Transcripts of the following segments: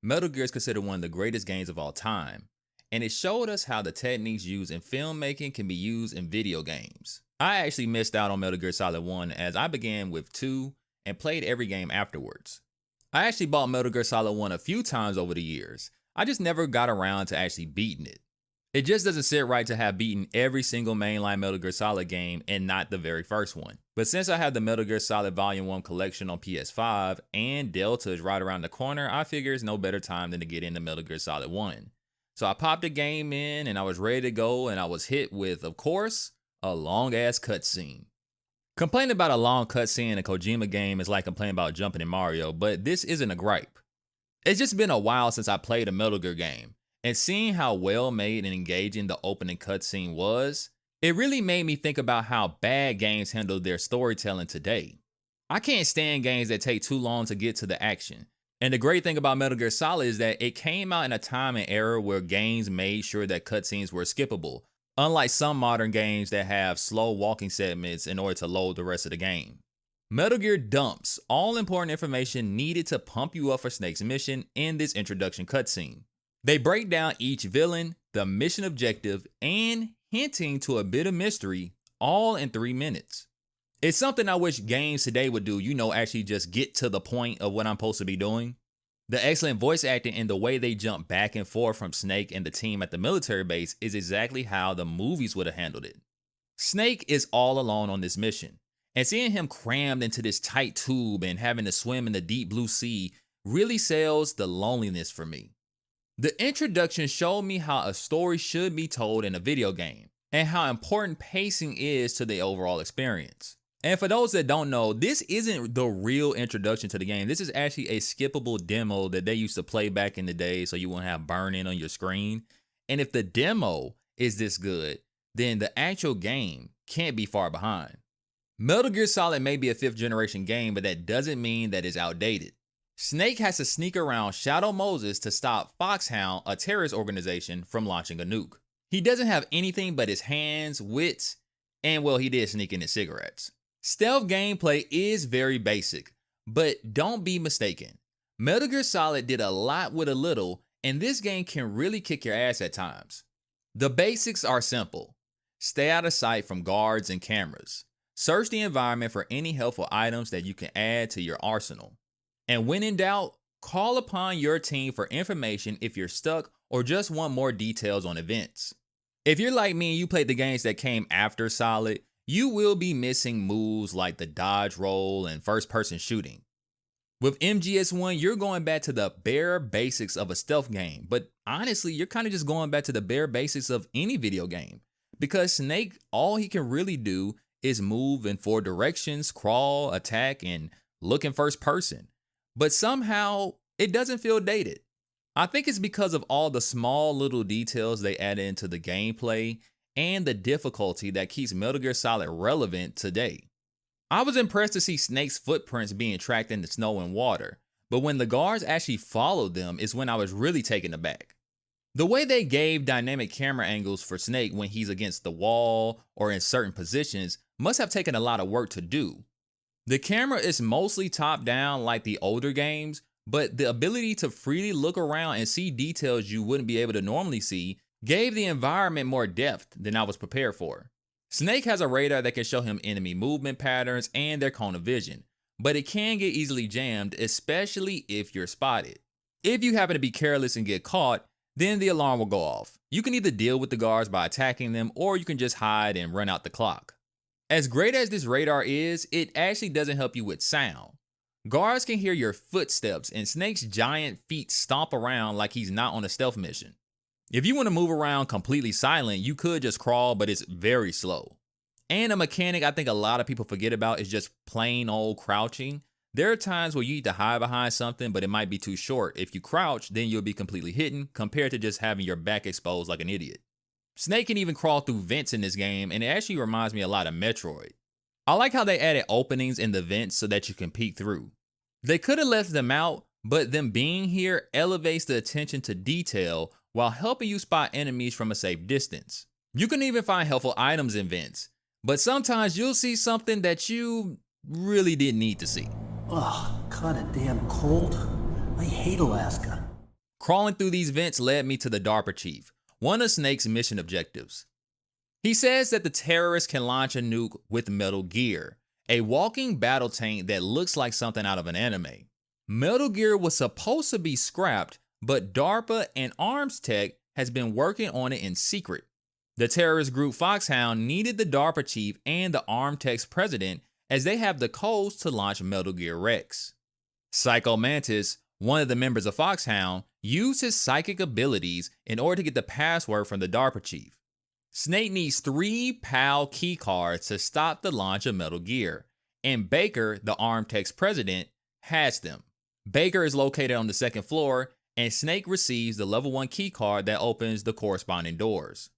Metal Gear is considered one of the greatest games of all time, and it showed us how the techniques used in filmmaking can be used in video games. I actually missed out on Metal Gear Solid 1 as I began with 2 and played every game afterwards. I actually bought Metal Gear Solid 1 a few times over the years. I just never got around to actually beating it. It just doesn't sit right to have beaten every single mainline Metal Gear Solid game and not the very first one. But since I have the Metal Gear Solid Volume 1 collection on PS5 and Delta is right around the corner, I figure it's no better time than to get into Metal Gear Solid 1. So I popped the game in and I was ready to go, and I was hit with, of course, a long ass cutscene. Complaining about a long cutscene in a Kojima game is like complaining about jumping in Mario, but this isn't a gripe. It's just been a while since I played a Metal Gear game, and seeing how well made and engaging the opening cutscene was, it really made me think about how bad games handle their storytelling today. I can't stand games that take too long to get to the action. And the great thing about Metal Gear Solid is that it came out in a time and era where games made sure that cutscenes were skippable, unlike some modern games that have slow walking segments in order to load the rest of the game. Metal Gear dumps all important information needed to pump you up for Snake's mission in this introduction cutscene. They break down each villain, the mission objective, and hinting to a bit of mystery, all in 3 minutes. It's something I wish games today would do, actually just get to the point of what I'm supposed to be doing. The excellent voice acting and the way they jump back and forth from Snake and the team at the military base is exactly how the movies would have handled it. Snake is all alone on this mission, and seeing him crammed into this tight tube and having to swim in the deep blue sea really sells the loneliness for me. The introduction showed me how a story should be told in a video game, and how important pacing is to the overall experience. And for those that don't know, this isn't the real introduction to the game. This is actually a skippable demo that they used to play back in the day so you won't have burn-in on your screen. And if the demo is this good, then the actual game can't be far behind. Metal Gear Solid may be a 5th generation game, but that doesn't mean that it's outdated. Snake has to sneak around Shadow Moses to stop Foxhound, a terrorist organization, from launching a nuke. He doesn't have anything but his hands, wits, and well, he did sneak in his cigarettes. Stealth gameplay is very basic, but don't be mistaken. Metal Gear Solid did a lot with a little, and this game can really kick your ass at times. The basics are simple. Stay out of sight from guards and cameras. Search the environment for any helpful items that you can add to your arsenal. And when in doubt, call upon your team for information if you're stuck or just want more details on events. If you're like me and you played the games that came after Solid, you will be missing moves like the dodge roll and first-person shooting. With MGS1, you're going back to the bare basics of a stealth game, but honestly, you're kind of just going back to the bare basics of any video game. Because Snake, all he can really do is move in 4 directions, crawl, attack, and look in first person. But somehow, it doesn't feel dated. I think it's because of all the small little details they added into the gameplay and the difficulty that keeps Metal Gear Solid relevant today. I was impressed to see Snake's footprints being tracked in the snow and water, but when the guards actually followed them is when I was really taken aback. The way they gave dynamic camera angles for Snake when he's against the wall or in certain positions must have taken a lot of work to do. The camera is mostly top down like the older games, but the ability to freely look around and see details you wouldn't be able to normally see gave the environment more depth than I was prepared for. Snake has a radar that can show him enemy movement patterns and their cone of vision, but it can get easily jammed, especially if you're spotted. If you happen to be careless and get caught, then the alarm will go off. You can either deal with the guards by attacking them, or you can just hide and run out the clock. As great as this radar is, it actually doesn't help you with sound. Guards can hear your footsteps, and Snake's giant feet stomp around like he's not on a stealth mission. If you want to move around completely silent, you could just crawl, but it's very slow. And a mechanic I think a lot of people forget about is just plain old crouching. There are times where you need to hide behind something, but it might be too short. If you crouch, then you'll be completely hidden compared to just having your back exposed like an idiot. Snake can even crawl through vents in this game, and it actually reminds me a lot of Metroid. I like how they added openings in the vents so that you can peek through. They could have left them out, but them being here elevates the attention to detail while helping you spot enemies from a safe distance. You can even find helpful items in vents, but sometimes you'll see something that you really didn't need to see. Ugh, kinda damn cold. I hate Alaska. Crawling through these vents led me to the DARPA chief, one of Snake's mission objectives. He says that the terrorists can launch a nuke with Metal Gear, a walking battle tank that looks like something out of an anime. Metal Gear was supposed to be scrapped, but DARPA and Arms Tech has been working on it in secret. The terrorist group Foxhound needed the DARPA chief and the Arms Tech's president as they have the codes to launch Metal Gear Rex. Psycho Mantis, one of the members of Foxhound, used his psychic abilities in order to get the password from the DARPA chief. Snake needs 3 PAL keycards to stop the launch of Metal Gear, and Baker, the Arms Tech's president, has them. Baker is located on the 2nd floor, and Snake receives the level 1 keycard that opens the corresponding doors.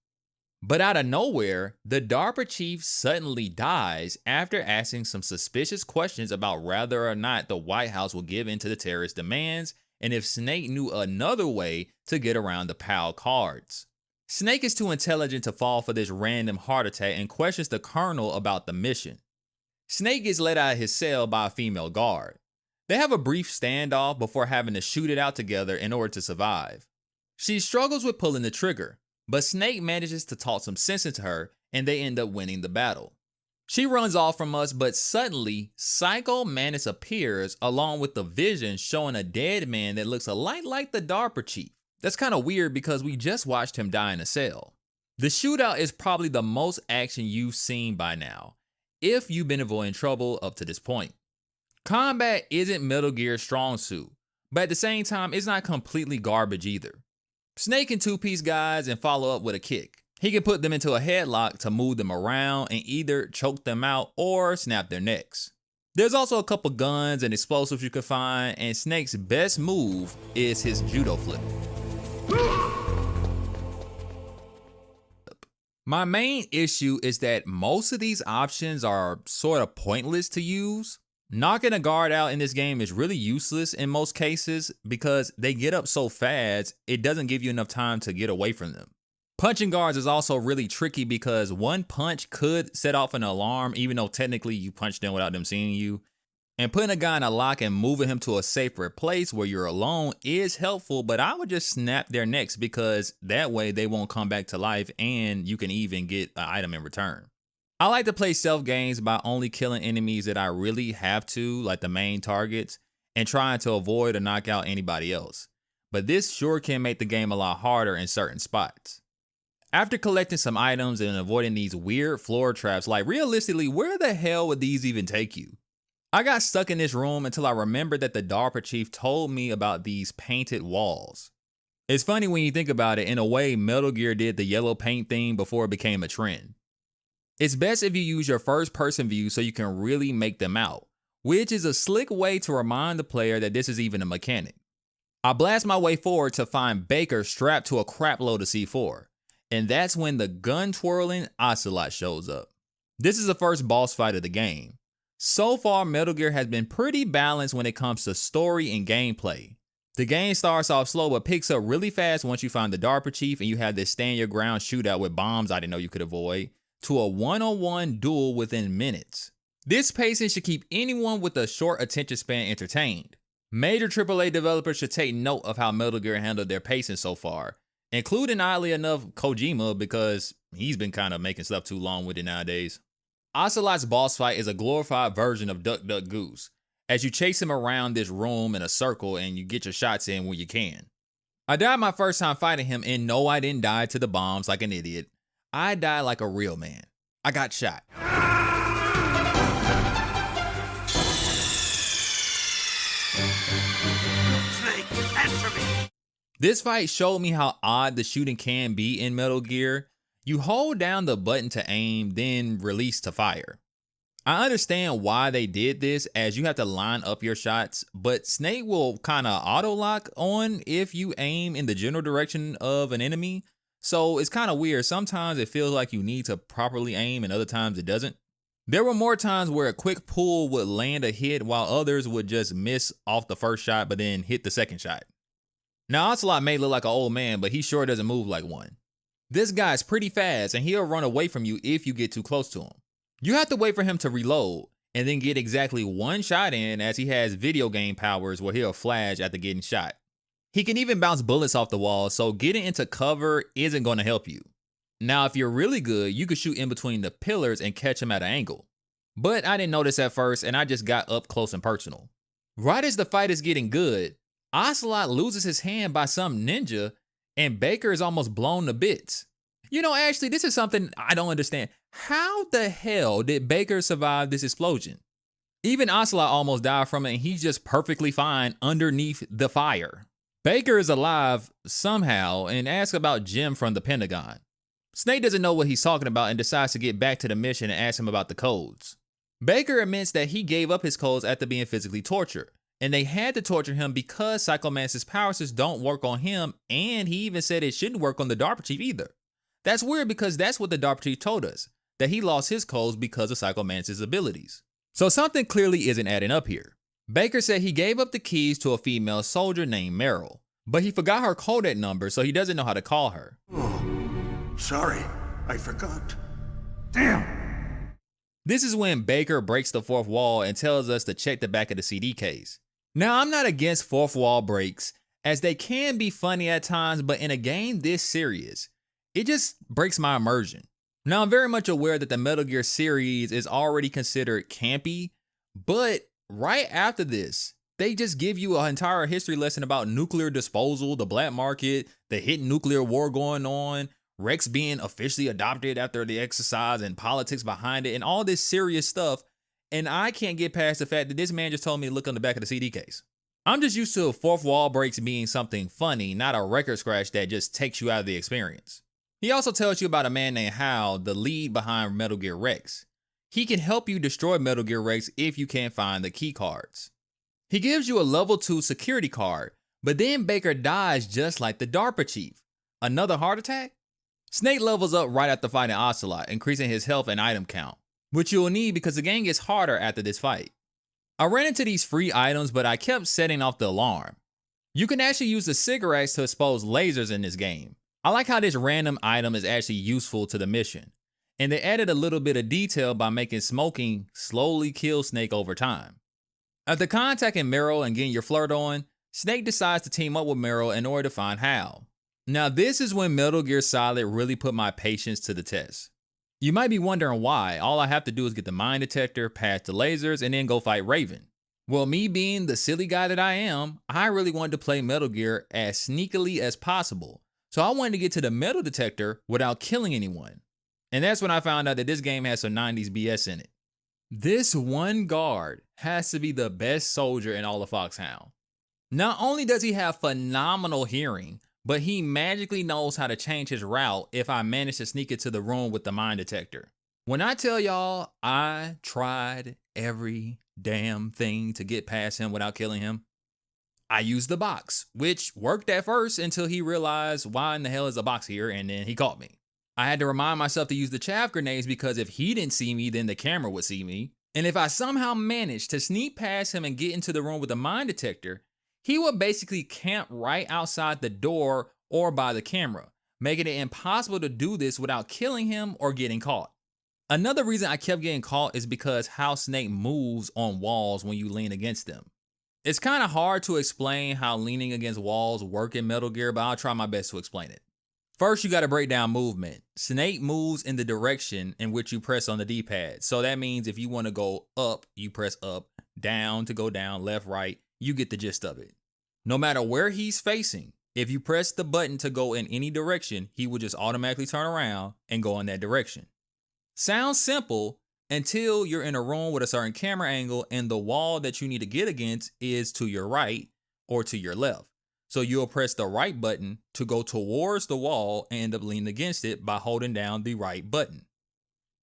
But out of nowhere, the DARPA chief suddenly dies after asking some suspicious questions about whether or not the White House will give in to the terrorist demands and if Snake knew another way to get around the PAL cards. Snake is too intelligent to fall for this random heart attack and questions the colonel about the mission. Snake gets let out of his cell by a female guard. They have a brief standoff before having to shoot it out together in order to survive. She struggles with pulling the trigger, but Snake manages to talk some sense into her and they end up winning the battle. She runs off from us, but suddenly Psycho Mantis appears along with the vision showing a dead man that looks a lot like the DARPA chief. That's kind of weird because we just watched him die in a cell. The shootout is probably the most action you've seen by now, if you've been avoiding trouble up to this point. Combat isn't Metal Gear's strong suit, but at the same time, it's not completely garbage either. Snake can two-piece guys and follow up with a kick. He can put them into a headlock to move them around and either choke them out or snap their necks. There's also a couple guns and explosives you can find, and Snake's best move is his judo flip. My main issue is that most of these options are sort of pointless to use. Knocking a guard out in this game is really useless in most cases because they get up so fast, it doesn't give you enough time to get away from them. Punching guards is also really tricky because one punch could set off an alarm even though technically you punched them without them seeing you. And putting a guy in a lock and moving him to a safer place where you're alone is helpful, but I would just snap their necks because that way they won't come back to life and you can even get an item in return. I like to play stealth games by only killing enemies that I really have to, like the main targets, and trying to avoid or knock out anybody else. But this sure can make the game a lot harder in certain spots. After collecting some items and avoiding these weird floor traps, like realistically, where the hell would these even take you? I got stuck in this room until I remembered that the DARPA chief told me about these painted walls. It's funny when you think about it, in a way, Metal Gear did the yellow paint thing before it became a trend. It's best if you use your first person view so you can really make them out, which is a slick way to remind the player that this is even a mechanic. I blast my way forward to find Baker strapped to a crap load of C4, and that's when the gun twirling OCELOT shows up. This is the first boss fight of the game. So far, Metal Gear has been pretty balanced when it comes to story and gameplay. The game starts off slow but picks up really fast once you find the DARPA chief and you have this stand your ground shootout with bombs I didn't know you could avoid, to a one-on-one duel within minutes. This pacing should keep anyone with a short attention span entertained. Major AAA developers should take note of how Metal Gear handled their pacing so far, including oddly enough Kojima because he's been kind of making stuff too long with it nowadays. OCELOT's boss fight is a glorified version of Duck Duck Goose, as you chase him around this room in a circle and you get your shots in when you can. I died my first time fighting him, and no, I didn't die to the bombs like an idiot. I died like a real man. I got shot. Snake, answer me. This fight showed me how odd the shooting can be in Metal Gear. You hold down the button to aim, then release to fire. I understand why they did this, as you have to line up your shots, but Snake will kind of auto-lock on if you aim in the general direction of an enemy. So it's kind of weird. Sometimes it feels like you need to properly aim and other times it doesn't. There were more times where a quick pull would land a hit while others would just miss off the first shot but then hit the second shot. Now OCELOT may look like an old man, but he sure doesn't move like one. This guy's pretty fast and he'll run away from you if you get too close to him. You have to wait for him to reload and then get exactly one shot in, as he has video game powers where he'll flash after getting shot. He can even bounce bullets off the wall, so getting into cover isn't going to help you. Now, if you're really good, you could shoot in between the pillars and catch him at an angle. But I didn't notice at first, and I just got up close and personal. Right as the fight is getting good, Ocelot loses his hand by some ninja, and Baker is almost blown to bits. You know, actually, this is something I don't understand. How the hell did Baker survive this explosion? Even Ocelot almost died from it, and he's just perfectly fine underneath the fire. Baker is alive somehow and asks about Jim from the Pentagon. Snake doesn't know what he's talking about and decides to get back to the mission and ask him about the codes. Baker admits that he gave up his codes after being physically tortured, and they had to torture him because Psychomantis' power systems don't work on him, and he even said it shouldn't work on the DARPA chief either. That's weird because that's what the DARPA chief told us, that he lost his codes because of Psychomantis' abilities. So something clearly isn't adding up here. Baker said he gave up the keys to a female soldier named Meryl, but he forgot her codec number, so he doesn't know how to call her. Oh, sorry, I forgot. Damn! This is when Baker breaks the fourth wall and tells us to check the back of the CD case. Now, I'm not against fourth wall breaks, as they can be funny at times, but in a game this serious, it just breaks my immersion. Now, I'm very much aware that the Metal Gear series is already considered campy, but right after this, they just give you an entire history lesson about nuclear disposal, the black market, the hidden nuclear war going on, Rex being officially adopted after the exercise and politics behind it, and all this serious stuff. And I can't get past the fact that this man just told me to look on the back of the CD case. I'm just used to fourth wall breaks being something funny, not a record scratch that just takes you out of the experience. He also tells you about a man named Hal, the lead behind Metal Gear Rex. He can help you destroy Metal Gear Rex if you can't find the key cards. He gives you a level 2 security card, but then Baker dies just like the DARPA chief. Another heart attack? Snake levels up right after fighting Ocelot, increasing his health and item count, which you'll need because the game gets harder after this fight. I ran into these free items, but I kept setting off the alarm. You can actually use the cigarettes to expose lasers in this game. I like how this random item is actually useful to the mission, and they added a little bit of detail by making smoking slowly kill Snake over time. After contacting Meryl and getting your flirt on, Snake decides to team up with Meryl in order to find Hal. Now this is when Metal Gear Solid really put my patience to the test. You might be wondering why. All I have to do is get the mine detector, pass the lasers, and then go fight Raven. Well, me being the silly guy that I am, I really wanted to play Metal Gear as sneakily as possible. So I wanted to get to the metal detector without killing anyone. And that's when I found out that this game has some 90s BS in it. This one guard has to be the best soldier in all of Foxhound. Not only does he have phenomenal hearing, but he magically knows how to change his route if I manage to sneak into the room with the mine detector. When I tell y'all I tried every damn thing to get past him without killing him, I used the box, which worked at first until he realized why in the hell is a box here, and then he caught me. I had to remind myself to use the chaff grenades because if he didn't see me, then the camera would see me. And if I somehow managed to sneak past him and get into the room with the mine detector, he would basically camp right outside the door or by the camera, making it impossible to do this without killing him or getting caught. Another reason I kept getting caught is because how Snake moves on walls when you lean against them. It's kind of hard to explain how leaning against walls work in Metal Gear, but I'll try my best to explain it. First, you got to break down movement. Snake moves in the direction in which you press on the D-pad. So that means if you want to go up, you press up, down to go down, left, right. You get the gist of it. No matter where he's facing, if you press the button to go in any direction, he will just automatically turn around and go in that direction. Sounds simple until you're in a room with a certain camera angle and the wall that you need to get against is to your right or to your left. So you'll press the right button to go towards the wall and end up leaning against it by holding down the right button.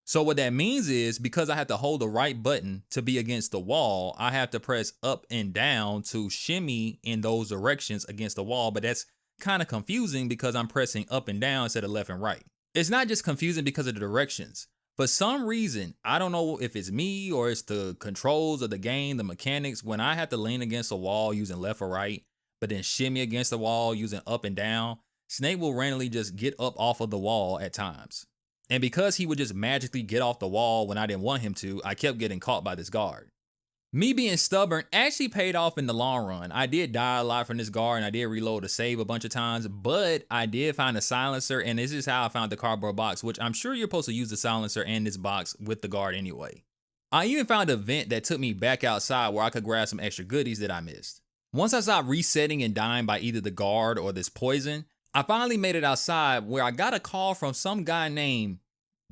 So what that means is because I have to hold the right button to be against the wall, I have to press up and down to shimmy in those directions against the wall. But that's kind of confusing because I'm pressing up and down instead of left and right. It's not just confusing because of the directions. For some reason, I don't know if it's me or it's the controls of the game, the mechanics, when I have to lean against a wall using left or right, but then shimmy against the wall using up and down, Snake will randomly just get up off of the wall at times. And because he would just magically get off the wall when I didn't want him to, I kept getting caught by this guard. Me being stubborn actually paid off in the long run. I did die a lot from this guard and I did reload to save a bunch of times, but I did find a silencer, and this is how I found the cardboard box, which I'm sure you're supposed to use the silencer and this box with the guard anyway. I even found a vent that took me back outside where I could grab some extra goodies that I missed. Once I stopped resetting and dying by either the guard or this poison, I finally made it outside where I got a call from some guy named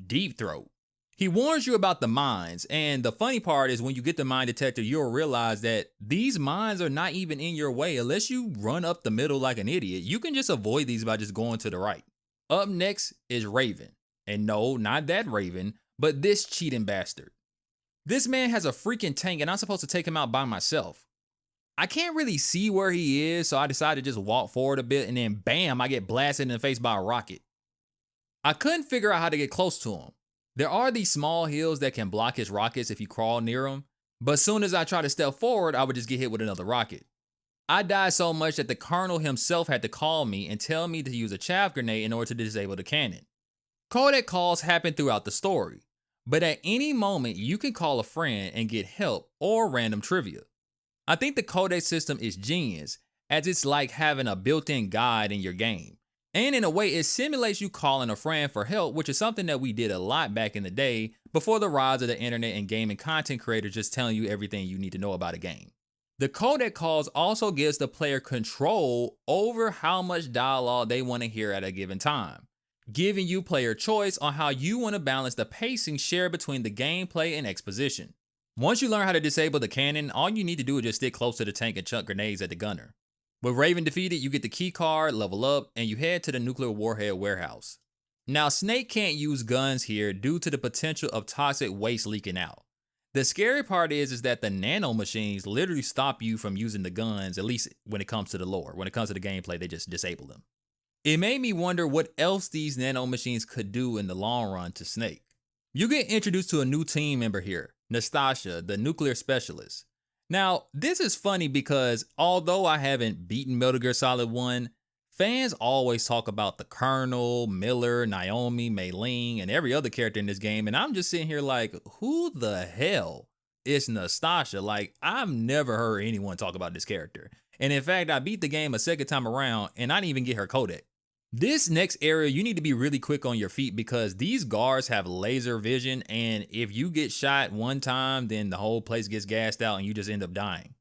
Deep Throat. He warns you about the mines, and the funny part is when you get the mine detector, you'll realize that these mines are not even in your way unless you run up the middle like an idiot. You can just avoid these by just going to the right. Up next is Raven. And no, not that Raven, but this cheating bastard. This man has a freaking tank and I'm supposed to take him out by myself. I can't really see where he is, so I decided to just walk forward a bit, and then bam, I get blasted in the face by a rocket. I couldn't figure out how to get close to him. There are these small hills that can block his rockets if you crawl near them, but as soon as I try to step forward, I would just get hit with another rocket. I died so much that the colonel himself had to call me and tell me to use a chaff grenade in order to disable the cannon. Codec calls happen throughout the story, but at any moment you can call a friend and get help or random trivia. I think the codec system is genius, as it's like having a built-in guide in your game. And in a way, it simulates you calling a friend for help, which is something that we did a lot back in the day before the rise of the internet and gaming content creators just telling you everything you need to know about a game. The codec calls also gives the player control over how much dialogue they want to hear at a given time, giving you player choice on how you want to balance the pacing shared between the gameplay and exposition. Once you learn how to disable the cannon, all you need to do is just stick close to the tank and chuck grenades at the gunner. With Raven defeated, you get the key card, level up, and you head to the nuclear warhead warehouse. Now, Snake can't use guns here due to the potential of toxic waste leaking out. The scary part is that the nano machines literally stop you from using the guns, at least when it comes to the lore. When it comes to the gameplay, they just disable them. It made me wonder what else these nano machines could do in the long run to Snake. You get introduced to a new team member here, Nastasha, the nuclear specialist. Now, this is funny because although I haven't beaten Metal Gear Solid 1, fans always talk about the Colonel, Miller, Naomi, Mei Ling, and every other character in this game, and I'm just sitting here like, who the hell is Nastasha? Like, I've never heard anyone talk about this character. And in fact, I beat the game a second time around, and I didn't even get her codec. This next area, you need to be really quick on your feet because these guards have laser vision, and if you get shot one time, then the whole place gets gassed out and you just end up dying.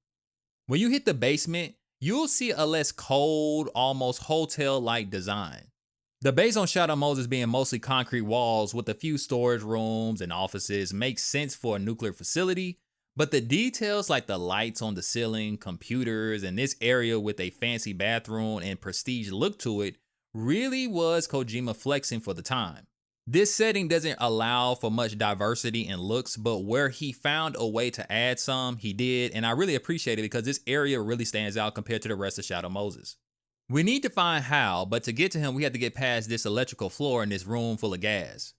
When you hit the basement, you'll see a less cold, almost hotel-like design. The base on Shadow Moses being mostly concrete walls with a few storage rooms and offices makes sense for a nuclear facility, but the details like the lights on the ceiling, computers, and this area with a fancy bathroom and prestige look to it really was Kojima flexing for the time. This setting doesn't allow for much diversity in looks, but where he found a way to add some, he did, and I really appreciate it because this area really stands out compared to the rest of Shadow Moses. We need to find Hal, but to get to him, we have to get past this electrical floor in this room full of gas.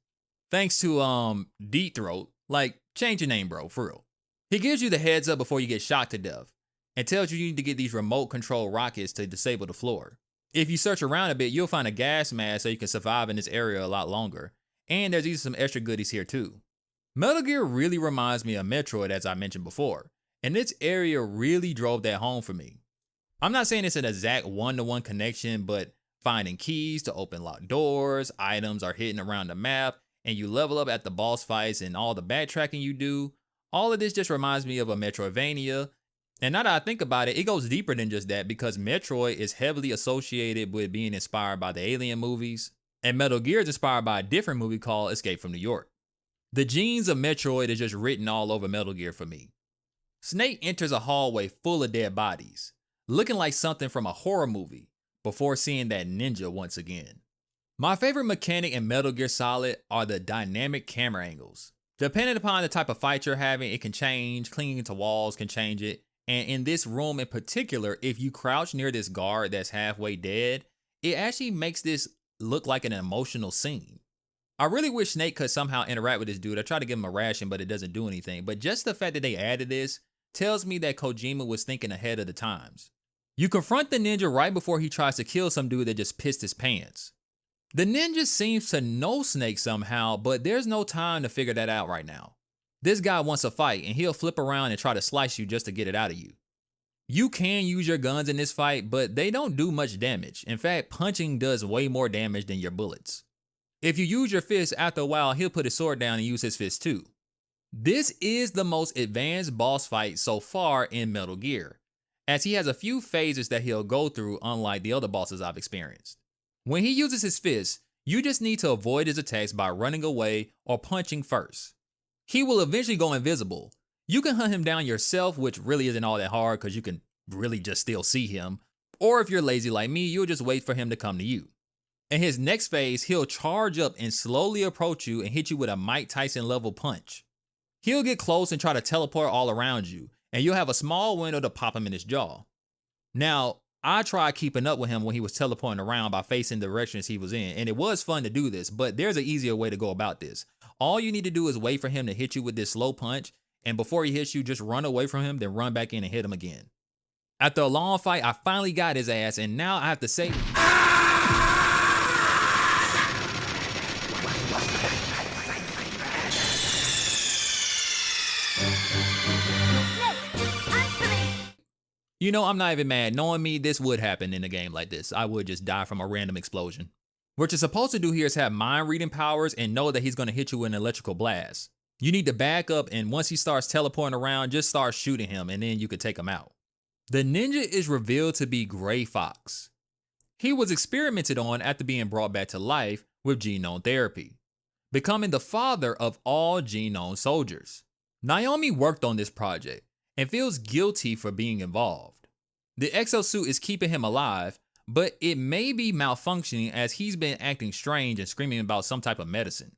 Thanks to, Deep Throat, like, change your name, bro, for real. He gives you the heads up before you get shot to death, and tells you need to get these remote control rockets to disable the floor. If you search around a bit, you'll find a gas mask so you can survive in this area a lot longer. And there's even some extra goodies here too. Metal Gear really reminds me of Metroid, as I mentioned before, and this area really drove that home for me. I'm not saying it's an exact one-to-one connection, but finding keys to open locked doors, items are hidden around the map, and you level up at the boss fights and all the backtracking you do. All of this just reminds me of a Metroidvania. And now that I think about it, it goes deeper than just that because Metroid is heavily associated with being inspired by the Alien movies, and Metal Gear is inspired by a different movie called Escape from New York. The genes of Metroid is just written all over Metal Gear for me. Snake enters a hallway full of dead bodies, looking like something from a horror movie, before seeing that ninja once again. My favorite mechanic in Metal Gear Solid are the dynamic camera angles. Depending upon the type of fight you're having, it can change, clinging to walls can change it. And in this room in particular, if you crouch near this guard that's halfway dead, it actually makes this look like an emotional scene. I really wish Snake could somehow interact with this dude. I tried to give him a ration, but it doesn't do anything. But just the fact that they added this tells me that Kojima was thinking ahead of the times. You confront the ninja right before he tries to kill some dude that just pissed his pants. The ninja seems to know Snake somehow, but there's no time to figure that out right now. This guy wants a fight and he'll flip around and try to slice you just to get it out of you. You can use your guns in this fight, but they don't do much damage. In fact, punching does way more damage than your bullets. If you use your fist, after a while, he'll put his sword down and use his fist too. This is the most advanced boss fight so far in Metal Gear, as he has a few phases that he'll go through, unlike the other bosses I've experienced. When he uses his fist, you just need to avoid his attacks by running away or punching first. He will eventually go invisible. You can hunt him down yourself, which really isn't all that hard because you can really just still see him. Or if you're lazy like me, you'll just wait for him to come to you. In his next phase, he'll charge up and slowly approach you and hit you with a Mike Tyson level punch. He'll get close and try to teleport all around you, and you'll have a small window to pop him in his jaw. Now, I tried keeping up with him when he was teleporting around by facing the directions he was in, and it was fun to do this, but there's an easier way to go about this. All you need to do is wait for him to hit you with this slow punch, and before he hits you, just run away from him, then run back in and hit him again. After a long fight, I finally got his ass, and now I have to say... You know, I'm not even mad. Knowing me, this would happen in a game like this. I would just die from a random explosion. What you're supposed to do here is have mind reading powers and know that he's going to hit you with an electrical blast. You need to back up, and once he starts teleporting around, just start shooting him, and then you can take him out. The ninja is revealed to be Gray Fox. He was experimented on after being brought back to life with genome therapy, becoming the father of all genome soldiers. Naomi worked on this project and feels guilty for being involved. The exosuit is keeping him alive, but it may be malfunctioning as he's been acting strange and screaming about some type of medicine.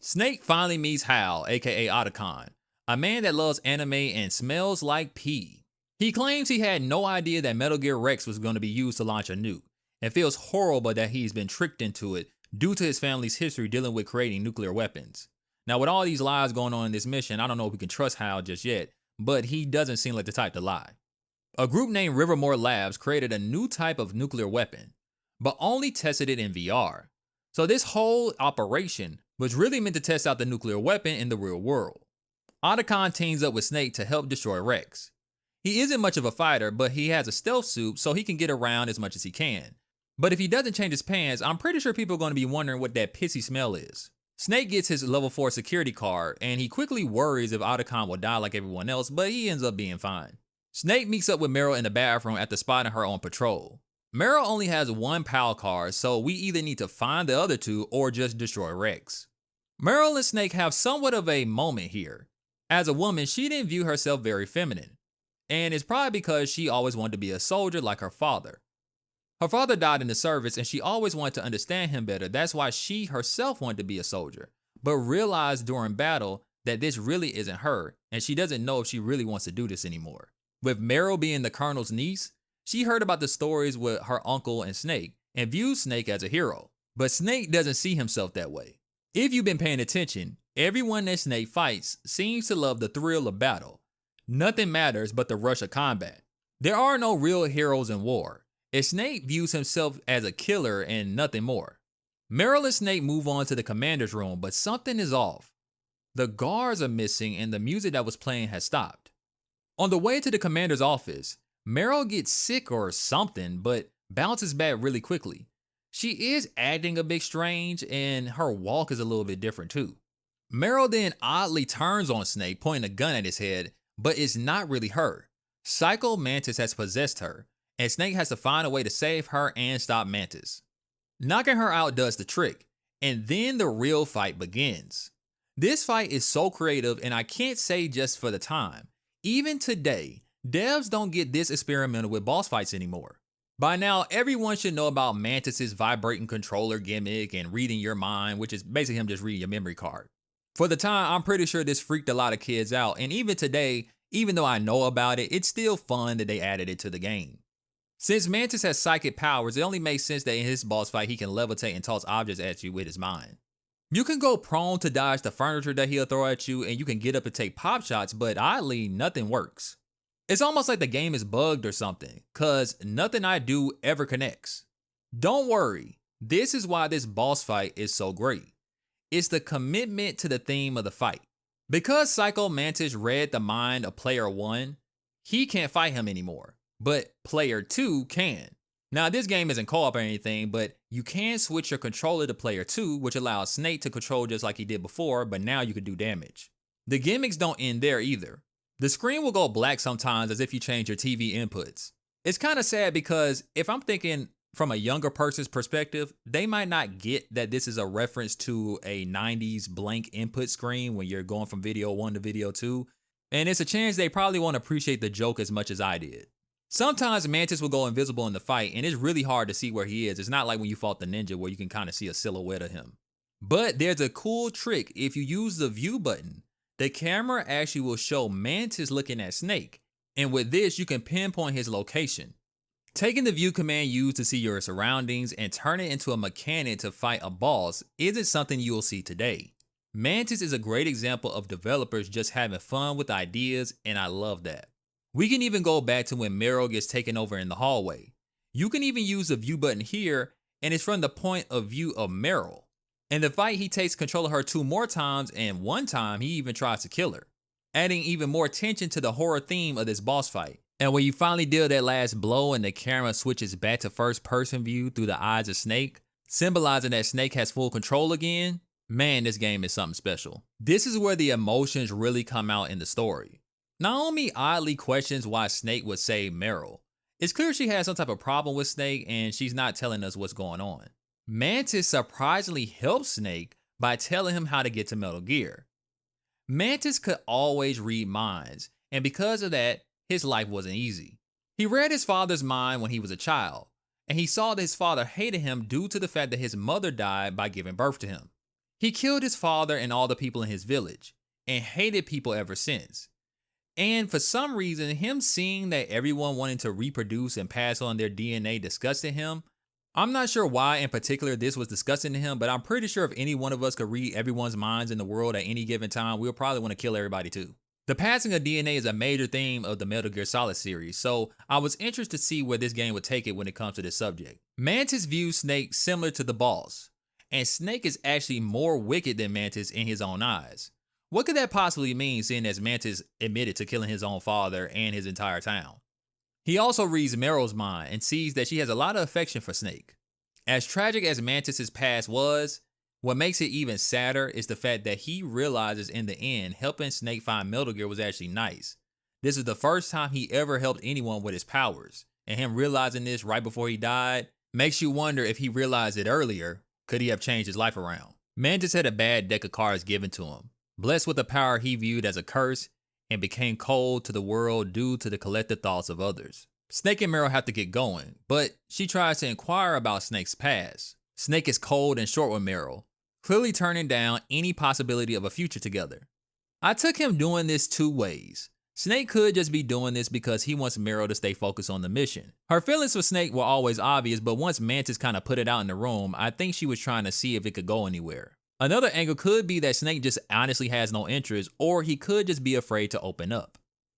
Snake finally meets Hal, aka Otacon, a man that loves anime and smells like pee. He claims he had no idea that Metal Gear Rex was going to be used to launch a nuke, and feels horrible that he's been tricked into it due to his family's history dealing with creating nuclear weapons. Now, with all these lies going on in this mission, I don't know if we can trust Hal just yet, but he doesn't seem like the type to lie. A group named Rivermore Labs created a new type of nuclear weapon, but only tested it in VR. So this whole operation was really meant to test out the nuclear weapon in the real world. Otacon teams up with Snake to help destroy Rex. He isn't much of a fighter, but he has a stealth suit so he can get around as much as he can. But if he doesn't change his pants, I'm pretty sure people are going to be wondering what that pissy smell is. Snake gets his level 4 security card, and he quickly worries if Otacon will die like everyone else, but he ends up being fine. Snake meets up with Meryl in the bathroom after spotting her on patrol. Meryl only has one PAL card, so we either need to find the other two or just destroy Rex. Meryl and Snake have somewhat of a moment here. As a woman, she didn't view herself very feminine, and it's probably because she always wanted to be a soldier like her father. Her father died in the service, and she always wanted to understand him better. That's why she herself wanted to be a soldier, but realized during battle that this really isn't her, and she doesn't know if she really wants to do this anymore. With Meryl being the colonel's niece, she heard about the stories with her uncle and Snake, and views Snake as a hero. But Snake doesn't see himself that way. If you've been paying attention, everyone that Snake fights seems to love the thrill of battle. Nothing matters but the rush of combat. There are no real heroes in war, and Snake views himself as a killer and nothing more. Meryl and Snake move on to the commander's room, but something is off. The guards are missing and the music that was playing has stopped. On the way to the commander's office, Meryl gets sick or something, but bounces back really quickly. She is acting a bit strange, and her walk is a little bit different too. Meryl then oddly turns on Snake, pointing a gun at his head, but it's not really her. Psycho Mantis has possessed her, and Snake has to find a way to save her and stop Mantis. Knocking her out does the trick, and then the real fight begins. This fight is so creative, and I can't say just for the time. Even today, devs don't get this experimental with boss fights anymore. By now, everyone should know about Mantis' vibrating controller gimmick and reading your mind, which is basically him just reading your memory card. For the time, I'm pretty sure this freaked a lot of kids out, and even today, even though I know about it, it's still fun that they added it to the game. Since Mantis has psychic powers, it only makes sense that in his boss fight he can levitate and toss objects at you with his mind. You can go prone to dodge the furniture that he'll throw at you, and you can get up and take pop shots, but oddly, nothing works. It's almost like the game is bugged or something, cause nothing I do ever connects. Don't worry, this is why this boss fight is so great. It's the commitment to the theme of the fight. Because Psycho Mantis read the mind of Player 1, he can't fight him anymore, but Player 2 can. Now, this game isn't co-op or anything, but you can switch your controller to Player 2, which allows Snake to control just like he did before, but now you can do damage. The gimmicks don't end there either. The screen will go black sometimes as if you change your TV inputs. It's kind of sad because if I'm thinking from a younger person's perspective, they might not get that this is a reference to a 90s blank input screen when you're going from video 1 to video 2, and it's a chance they probably won't appreciate the joke as much as I did. Sometimes Mantis will go invisible in the fight, and it's really hard to see where he is. It's not like when you fought the ninja where you can kind of see a silhouette of him. But there's a cool trick. If you use the view button, the camera actually will show Mantis looking at Snake, and with this you can pinpoint his location. Taking the view command used to see your surroundings and turn it into a mechanic to fight a boss isn't something you'll see today. Mantis is a great example of developers just having fun with ideas, and I love that. We can even go back to when Meryl gets taken over in the hallway. You can even use the view button here, and it's from the point of view of Meryl. In the fight, he takes control of her 2 more times, and one time he even tries to kill her, adding even more tension to the horror theme of this boss fight. And when you finally deal that last blow and the camera switches back to first person view through the eyes of Snake, symbolizing that Snake has full control again, man, this game is something special. This is where the emotions really come out in the story. Naomi oddly questions why Snake would save Meryl. It's clear she has some type of problem with Snake and she's not telling us what's going on. Mantis surprisingly helps Snake by telling him how to get to Metal Gear. Mantis could always read minds, and because of that, his life wasn't easy. He read his father's mind when he was a child, and he saw that his father hated him due to the fact that his mother died by giving birth to him. He killed his father and all the people in his village, and hated people ever since. And for some reason, him seeing that everyone wanted to reproduce and pass on their DNA disgusted him. I'm not sure why in particular this was disgusting to him, but I'm pretty sure if any one of us could read everyone's minds in the world at any given time, we'll probably want to kill everybody too. The passing of DNA is a major theme of the Metal Gear Solid series, so I was interested to see where this game would take it when it comes to this subject. Mantis views Snake similar to the boss, and Snake is actually more wicked than Mantis in his own eyes. What could that possibly mean, seeing as Mantis admitted to killing his own father and his entire town? He also reads Meryl's mind and sees that she has a lot of affection for Snake. As tragic as Mantis' past was, what makes it even sadder is the fact that he realizes in the end helping Snake find Metal Gear was actually nice. This is the first time he ever helped anyone with his powers, and him realizing this right before he died makes you wonder if he realized it earlier, could he have changed his life around? Mantis had a bad deck of cards given to him, blessed with a power he viewed as a curse, and became cold to the world due to the collective thoughts of others. Snake and Meryl have to get going, but she tries to inquire about Snake's past. Snake is cold and short with Meryl, clearly turning down any possibility of a future together. I took him doing this 2 ways. Snake could just be doing this because he wants Meryl to stay focused on the mission. Her feelings for Snake were always obvious, but once Mantis kind of put it out in the room, I think she was trying to see if it could go anywhere. Another angle could be that Snake just honestly has no interest, or he could just be afraid to open up.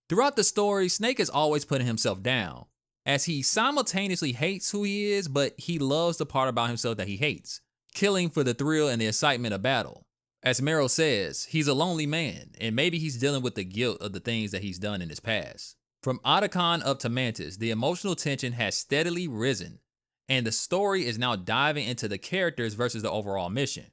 Throughout the story, Snake is always putting himself down, as he simultaneously hates who he is, but he loves the part about himself that he hates, killing for the thrill and the excitement of battle. As Meryl says, he's a lonely man, and maybe he's dealing with the guilt of the things that he's done in his past. From Otacon up to Mantis, the emotional tension has steadily risen, and the story is now diving into the characters versus the overall mission,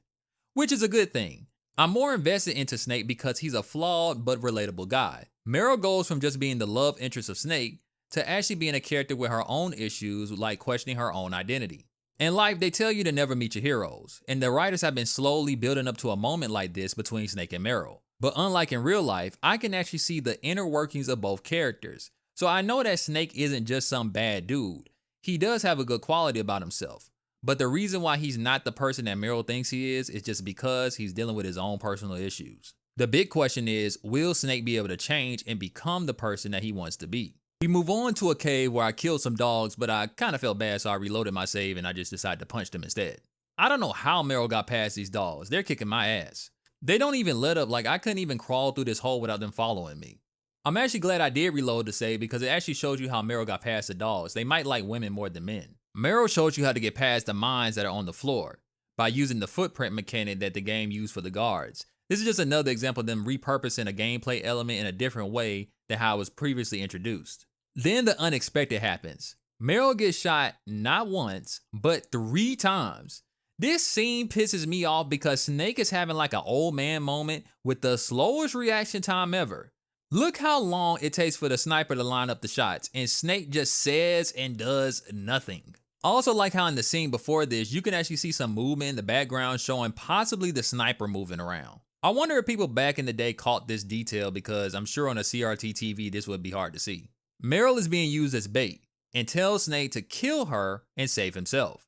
which is a good thing. I'm more invested into Snake because he's a flawed but relatable guy. Meryl goes from just being the love interest of Snake to actually being a character with her own issues, like questioning her own identity. In life, they tell you to never meet your heroes, and the writers have been slowly building up to a moment like this between Snake and Meryl. But unlike in real life, I can actually see the inner workings of both characters. So I know that Snake isn't just some bad dude. He does have a good quality about himself. But the reason why he's not the person that Meryl thinks he is just because he's dealing with his own personal issues. The big question is, will Snake be able to change and become the person that he wants to be? We move on to a cave where I killed some dogs, but I kind of felt bad, so I reloaded my save and I just decided to punch them instead. I don't know how Meryl got past these dogs. They're kicking my ass. They don't even let up, like I couldn't even crawl through this hole without them following me. I'm actually glad I did reload the save because it actually shows you how Meryl got past the dogs. They might like women more than men. Meryl shows you how to get past the mines that are on the floor by using the footprint mechanic that the game used for the guards. This is just another example of them repurposing a gameplay element in a different way than how it was previously introduced. Then the unexpected happens. Meryl gets shot not once, but 3 times. This scene pisses me off because Snake is having like an old man moment with the slowest reaction time ever. Look how long it takes for the sniper to line up the shots, and Snake just says and does nothing. Also like how in the scene before this, you can actually see some movement in the background showing possibly the sniper moving around. I wonder if people back in the day caught this detail because I'm sure on a CRT TV this would be hard to see. Meryl is being used as bait and tells Snake to kill her and save himself.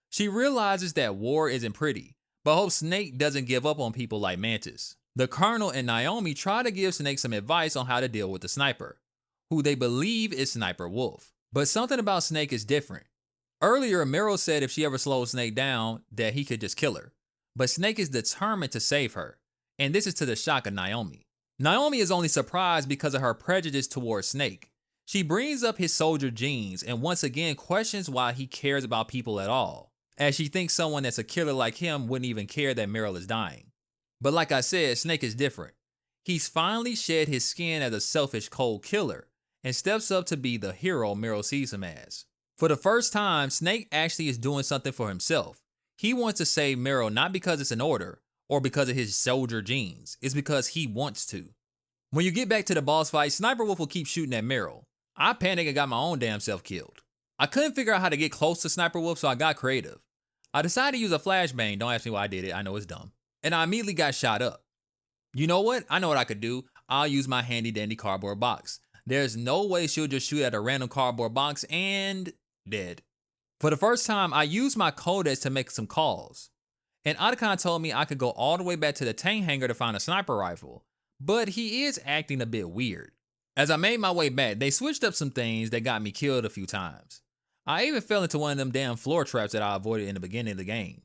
She realizes that war isn't pretty, but hopes Snake doesn't give up on people like Mantis. The Colonel and Naomi try to give Snake some advice on how to deal with the sniper, who they believe is Sniper Wolf. But something about Snake is different. Earlier, Meryl said if she ever slowed Snake down, that he could just kill her. But Snake is determined to save her, and this is to the shock of Naomi. Naomi is only surprised because of her prejudice towards Snake. She brings up his soldier genes and once again questions why he cares about people at all, as she thinks someone that's a killer like him wouldn't even care that Meryl is dying. But like I said, Snake is different. He's finally shed his skin as a selfish cold killer and steps up to be the hero Meryl sees him as. For the first time, Snake actually is doing something for himself. He wants to save Meryl not because it's an order or because of his soldier genes. It's because he wants to. When you get back to the boss fight, Sniper Wolf will keep shooting at Meryl. I panicked and got my own damn self killed. I couldn't figure out how to get close to Sniper Wolf, so I got creative. I decided to use a flashbang. Don't ask me why I did it. I know it's dumb. And I immediately got shot up. You know what? I know what I could do. I'll use my handy dandy cardboard box. There's no way she'll just shoot at a random cardboard box and dead. For the first time, I used my codex to make some calls. And Otacon told me I could go all the way back to the tank hangar to find a sniper rifle, but he is acting a bit weird. As I made my way back, they switched up some things that got me killed a few times. I even fell into one of them damn floor traps that I avoided in the beginning of the game.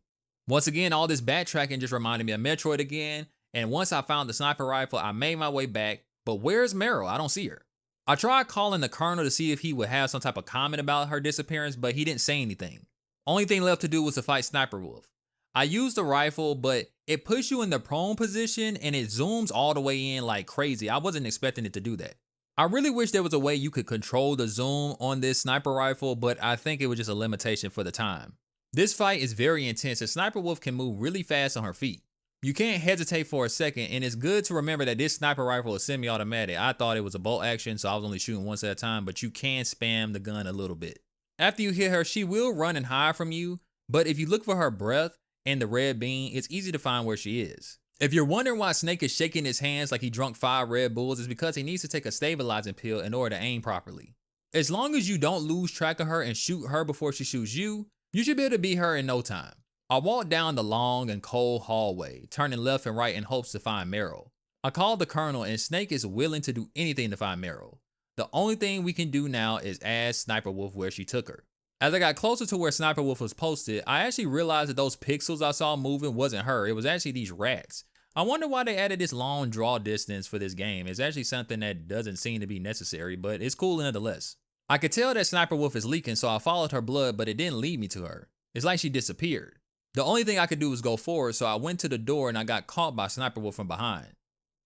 Once again, all this backtracking just reminded me of Metroid again, and once I found the sniper rifle, I made my way back, but where's Meryl? I don't see her. I tried calling the Colonel to see if he would have some type of comment about her disappearance, but he didn't say anything. Only thing left to do was to fight Sniper Wolf. I used the rifle, but it puts you in the prone position and it zooms all the way in like crazy. I wasn't expecting it to do that. I really wish there was a way you could control the zoom on this sniper rifle, but I think it was just a limitation for the time. This fight is very intense and Sniper Wolf can move really fast on her feet. You can't hesitate for a second, and it's good to remember that this sniper rifle is semi-automatic. I thought it was a bolt action, so I was only shooting once at a time, but you can spam the gun a little bit. After you hit her, she will run and hide from you, but if you look for her breath and the red bean, it's easy to find where she is. If you're wondering why Snake is shaking his hands like he drunk 5 Red Bulls, it's because he needs to take a stabilizing pill in order to aim properly. As long as you don't lose track of her and shoot her before she shoots you, you should be able to beat her in no time. I walked down the long and cold hallway, turning left and right in hopes to find Meryl. I called the Colonel and Snake is willing to do anything to find Meryl. The only thing we can do now is ask Sniper Wolf where she took her. As I got closer to where Sniper Wolf was posted, I actually realized that those pixels I saw moving wasn't her, it was actually these rats. I wonder why they added this long draw distance for this game. It's actually something that doesn't seem to be necessary, but it's cool nonetheless. I could tell that Sniper Wolf is leaking, so I followed her blood, but it didn't lead me to her. It's like she disappeared. The only thing I could do was go forward, so I went to the door and I got caught by Sniper Wolf from behind.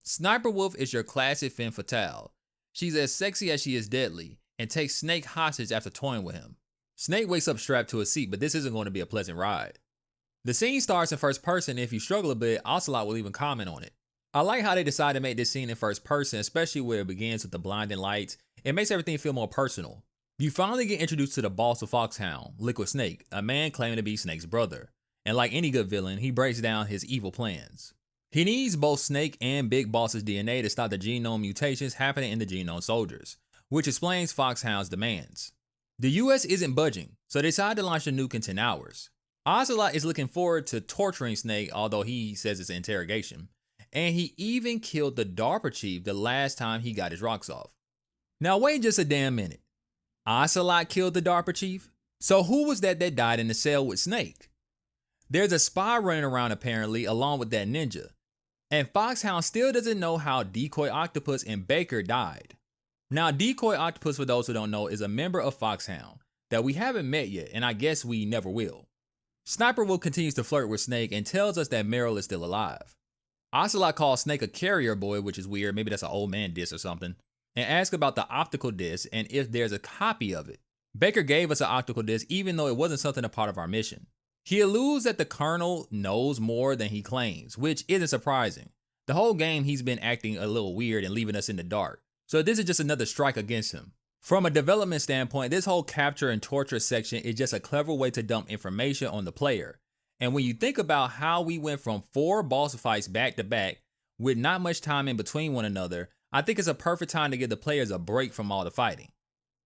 Sniper Wolf is your classic femme fatale. She's as sexy as she is deadly, and takes Snake hostage after toying with him. Snake wakes up strapped to a seat, but this isn't going to be a pleasant ride. The scene starts in first person, and if you struggle a bit, OCELOT will even comment on it. I like how they decided to make this scene in first person, especially where it begins with the blinding lights. It makes everything feel more personal. You finally get introduced to the boss of Foxhound, Liquid Snake, a man claiming to be Snake's brother. And like any good villain, he breaks down his evil plans. He needs both Snake and Big Boss's DNA to stop the genome mutations happening in the genome soldiers, which explains Foxhound's demands. The US isn't budging, so they decide to launch a nuke in 10 hours. OCELOT is looking forward to torturing Snake, although he says it's an interrogation. And he even killed the DARPA chief the last time he got his rocks off. Now wait just a damn minute. OCELOT killed the DARPA chief? So who was that died in the cell with Snake? There's a spy running around apparently along with that ninja. And Foxhound still doesn't know how Decoy Octopus and Baker died. Now Decoy Octopus, for those who don't know, is a member of Foxhound that we haven't met yet, and I guess we never will. Sniper Wolf continues to flirt with Snake and tells us that Meryl is still alive. Ocelot calls Snake a carrier boy, which is weird, maybe that's an old man diss or something, and asks about the optical disc and if there's a copy of it. Baker gave us an optical disc even though it wasn't something a part of our mission. He alludes that the Colonel knows more than he claims, which isn't surprising. The whole game he's been acting a little weird and leaving us in the dark, so this is just another strike against him. From a development standpoint, this whole capture and torture section is just a clever way to dump information on the player. And when you think about how we went from 4 boss fights back to back with not much time in between one another, I think it's a perfect time to give the players a break from all the fighting.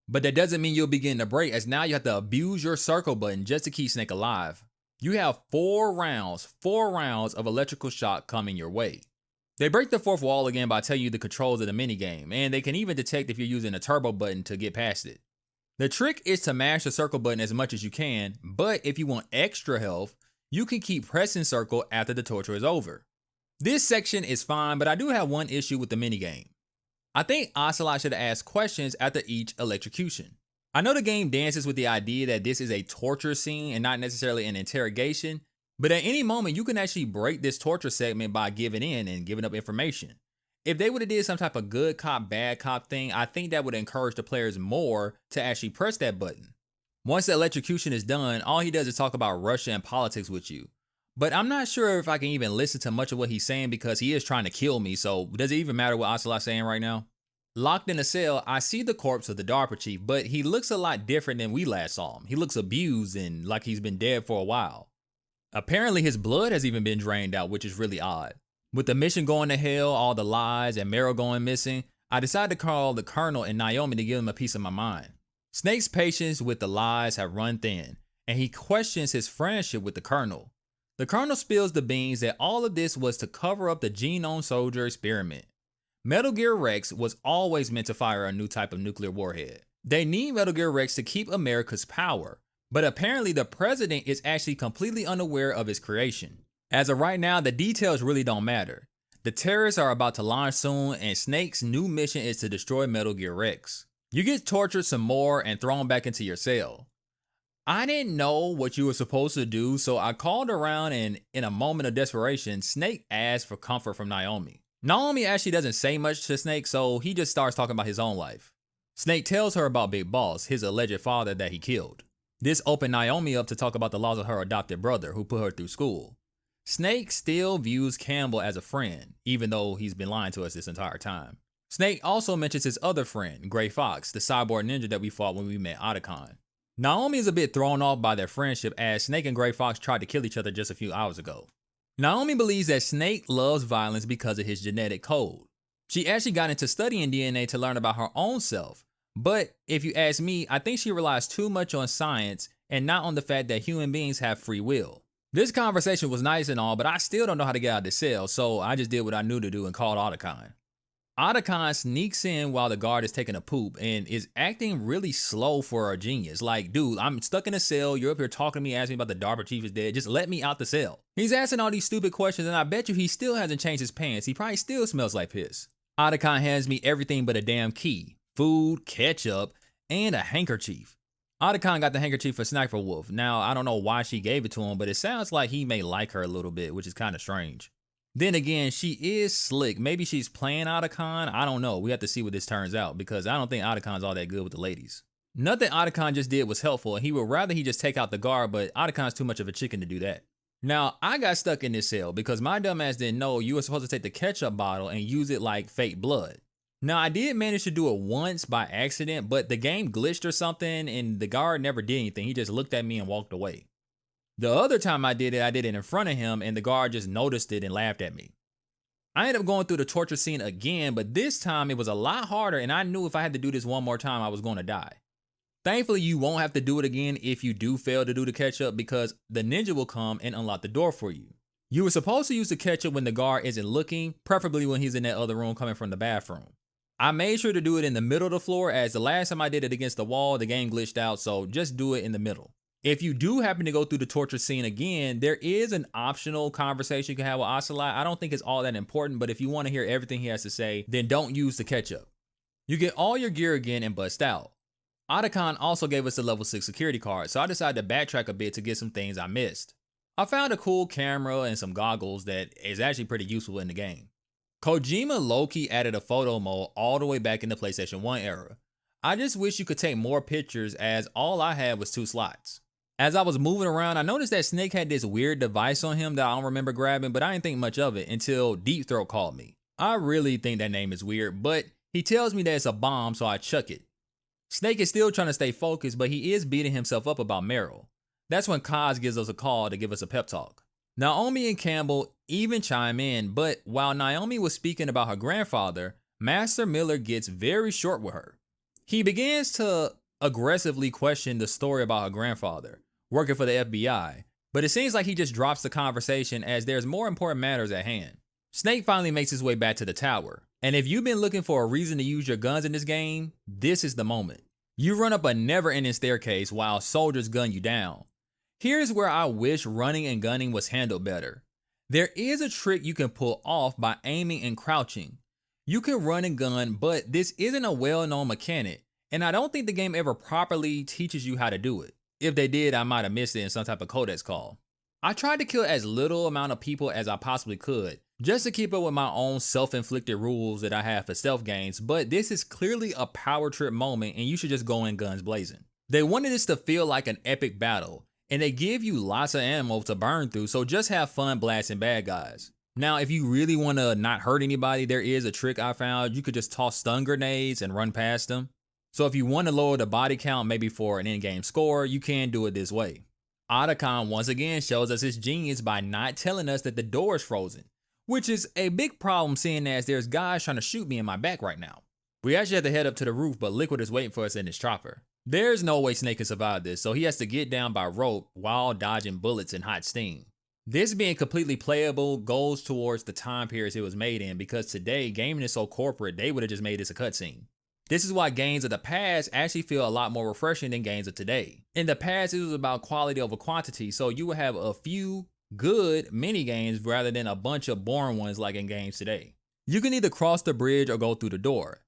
But that doesn't mean you'll be getting a break, as now you have to abuse your circle button just to keep Snake alive. You have 4 rounds of electrical shock coming your way. They break the 4th wall again by telling you the controls of the minigame, and they can even detect if you're using a turbo button to get past it. The trick is to mash the circle button as much as you can, but if you want extra health, you can keep pressing circle after the torture is over. This section is fine, but I do have one issue with the minigame. I think Ocelot should have asked questions after each electrocution. I know the game dances with the idea that this is a torture scene and not necessarily an interrogation, but at any moment you can actually break this torture segment by giving in and giving up information. If they would have did some type of good cop, bad cop thing, I think that would encourage the players more to actually press that button. Once the electrocution is done, all he does is talk about Russia and politics with you. But I'm not sure if I can even listen to much of what he's saying because he is trying to kill me, so does it even matter what Ocelot's saying right now? Locked in a cell, I see the corpse of the DARPA chief, but he looks a lot different than we last saw him. He looks abused and like he's been dead for a while. Apparently his blood has even been drained out, which is really odd. With the mission going to hell, all the lies, and Meryl going missing, I decided to call the Colonel and Naomi to give him a piece of my mind. Snake's patience with the lies have run thin, and he questions his friendship with the Colonel. The Colonel spills the beans that all of this was to cover up the Genome Soldier experiment. Metal Gear Rex was always meant to fire a new type of nuclear warhead. They need Metal Gear Rex to keep America's power, but apparently the president is actually completely unaware of its creation. As of right now, the details really don't matter. The terrorists are about to launch soon, and Snake's new mission is to destroy Metal Gear Rex. You get tortured some more and thrown back into your cell. I didn't know what you were supposed to do, so I called around, and in a moment of desperation, Snake asked for comfort from Naomi. Naomi actually doesn't say much to Snake, so he just starts talking about his own life. Snake tells her about Big Boss, his alleged father that he killed. This opened Naomi up to talk about the loss of her adopted brother who put her through school. Snake still views Campbell as a friend, even though he's been lying to us this entire time. Snake also mentions his other friend, Gray Fox, the cyborg ninja that we fought when we met Otacon. Naomi is a bit thrown off by their friendship as Snake and Gray Fox tried to kill each other just a few hours ago. Naomi believes that Snake loves violence because of his genetic code. She actually got into studying DNA to learn about her own self, but if you ask me, I think she relies too much on science and not on the fact that human beings have free will. This conversation was nice and all, but I still don't know how to get out of the cell, so I just did what I knew to do and called Otacon. Otacon sneaks in while the guard is taking a poop and is acting really slow for a genius. Like, dude, I'm stuck in a cell. You're up here talking to me, asking me about the DARPA chief is dead. Just let me out the cell. He's asking all these stupid questions, and I bet you he still hasn't changed his pants. He probably still smells like piss. Otacon hands me everything but a damn key, food, ketchup, and a handkerchief. Otacon got the handkerchief for Sniper Wolf. Now, I don't know why she gave it to him, but it sounds like he may like her a little bit, which is kind of strange. Then again, she is slick. Maybe she's playing Otacon. I don't know. We have to see what this turns out because I don't think Otacon's all that good with the ladies. Nothing Otacon just did was helpful, and he would rather he just take out the guard, but Otacon's too much of a chicken to do that. Now, I got stuck in this cell because my dumbass didn't know you were supposed to take the ketchup bottle and use it like fake blood. Now, I did manage to do it once by accident, but the game glitched or something, and the guard never did anything. He just looked at me and walked away. The other time I did it in front of him, and the guard just noticed it and laughed at me. I ended up going through the torture scene again, but this time it was a lot harder, and I knew if I had to do this one more time, I was going to die. Thankfully, you won't have to do it again if you do fail to do the ketchup because the ninja will come and unlock the door for you. You were supposed to use the ketchup when the guard isn't looking, preferably when he's in that other room coming from the bathroom. I made sure to do it in the middle of the floor as the last time I did it against the wall, the game glitched out, so just do it in the middle. If you do happen to go through the torture scene again, there is an optional conversation you can have with Ocelot. I don't think it's all that important, but if you want to hear everything he has to say, then don't use the ketchup. You get all your gear again and bust out. Otacon also gave us a level 6 security card, so I decided to backtrack a bit to get some things I missed. I found a cool camera and some goggles that is actually pretty useful in the game. Kojima low-key added a photo mode all the way back in the PlayStation 1 era. I just wish you could take more pictures as all I had was 2 slots. As I was moving around, I noticed that Snake had this weird device on him that I don't remember grabbing, but I didn't think much of it until Deep Throat called me. I really think that name is weird, but he tells me that it's a bomb, so I chuck it. Snake is still trying to stay focused, but he is beating himself up about Meryl. That's when Kaz gives us a call to give us a pep talk. Naomi and Campbell even chime in, but while Naomi was speaking about her grandfather, Master Miller gets very short with her. He begins to aggressively question the story about her grandfather, working for the FBI, but it seems like he just drops the conversation as there's more important matters at hand. Snake finally makes his way back to the tower, and if you've been looking for a reason to use your guns in this game, this is the moment. You run up a never-ending staircase while soldiers gun you down. Here's where I wish running and gunning was handled better. There is a trick you can pull off by aiming and crouching. You can run and gun, but this isn't a well-known mechanic, and I don't think the game ever properly teaches you how to do it. If they did, I might have missed it in some type of codex call. I tried to kill as little amount of people as I possibly could, just to keep up with my own self-inflicted rules that I have for stealth games, but this is clearly a power trip moment and you should just go in guns blazing. They wanted this to feel like an epic battle, and they give you lots of ammo to burn through, so just have fun blasting bad guys. Now, if you really want to not hurt anybody, there is a trick I found. You could just toss stun grenades and run past them. So if you want to lower the body count, maybe for an in-game score, you can do it this way. Otacon once again shows us his genius by not telling us that the door is frozen, which is a big problem seeing as there's guys trying to shoot me in my back right now. We actually have to head up to the roof, but Liquid is waiting for us in his chopper. There's no way Snake can survive this, so he has to get down by rope while dodging bullets and hot steam. This being completely playable goes towards the time periods it was made in, because today gaming is so corporate they would have just made this a cutscene. This is why games of the past actually feel a lot more refreshing than games of today. In the past, it was about quality over quantity, so you would have a few good mini games rather than a bunch of boring ones like in games today. You can either cross the bridge or go through the door.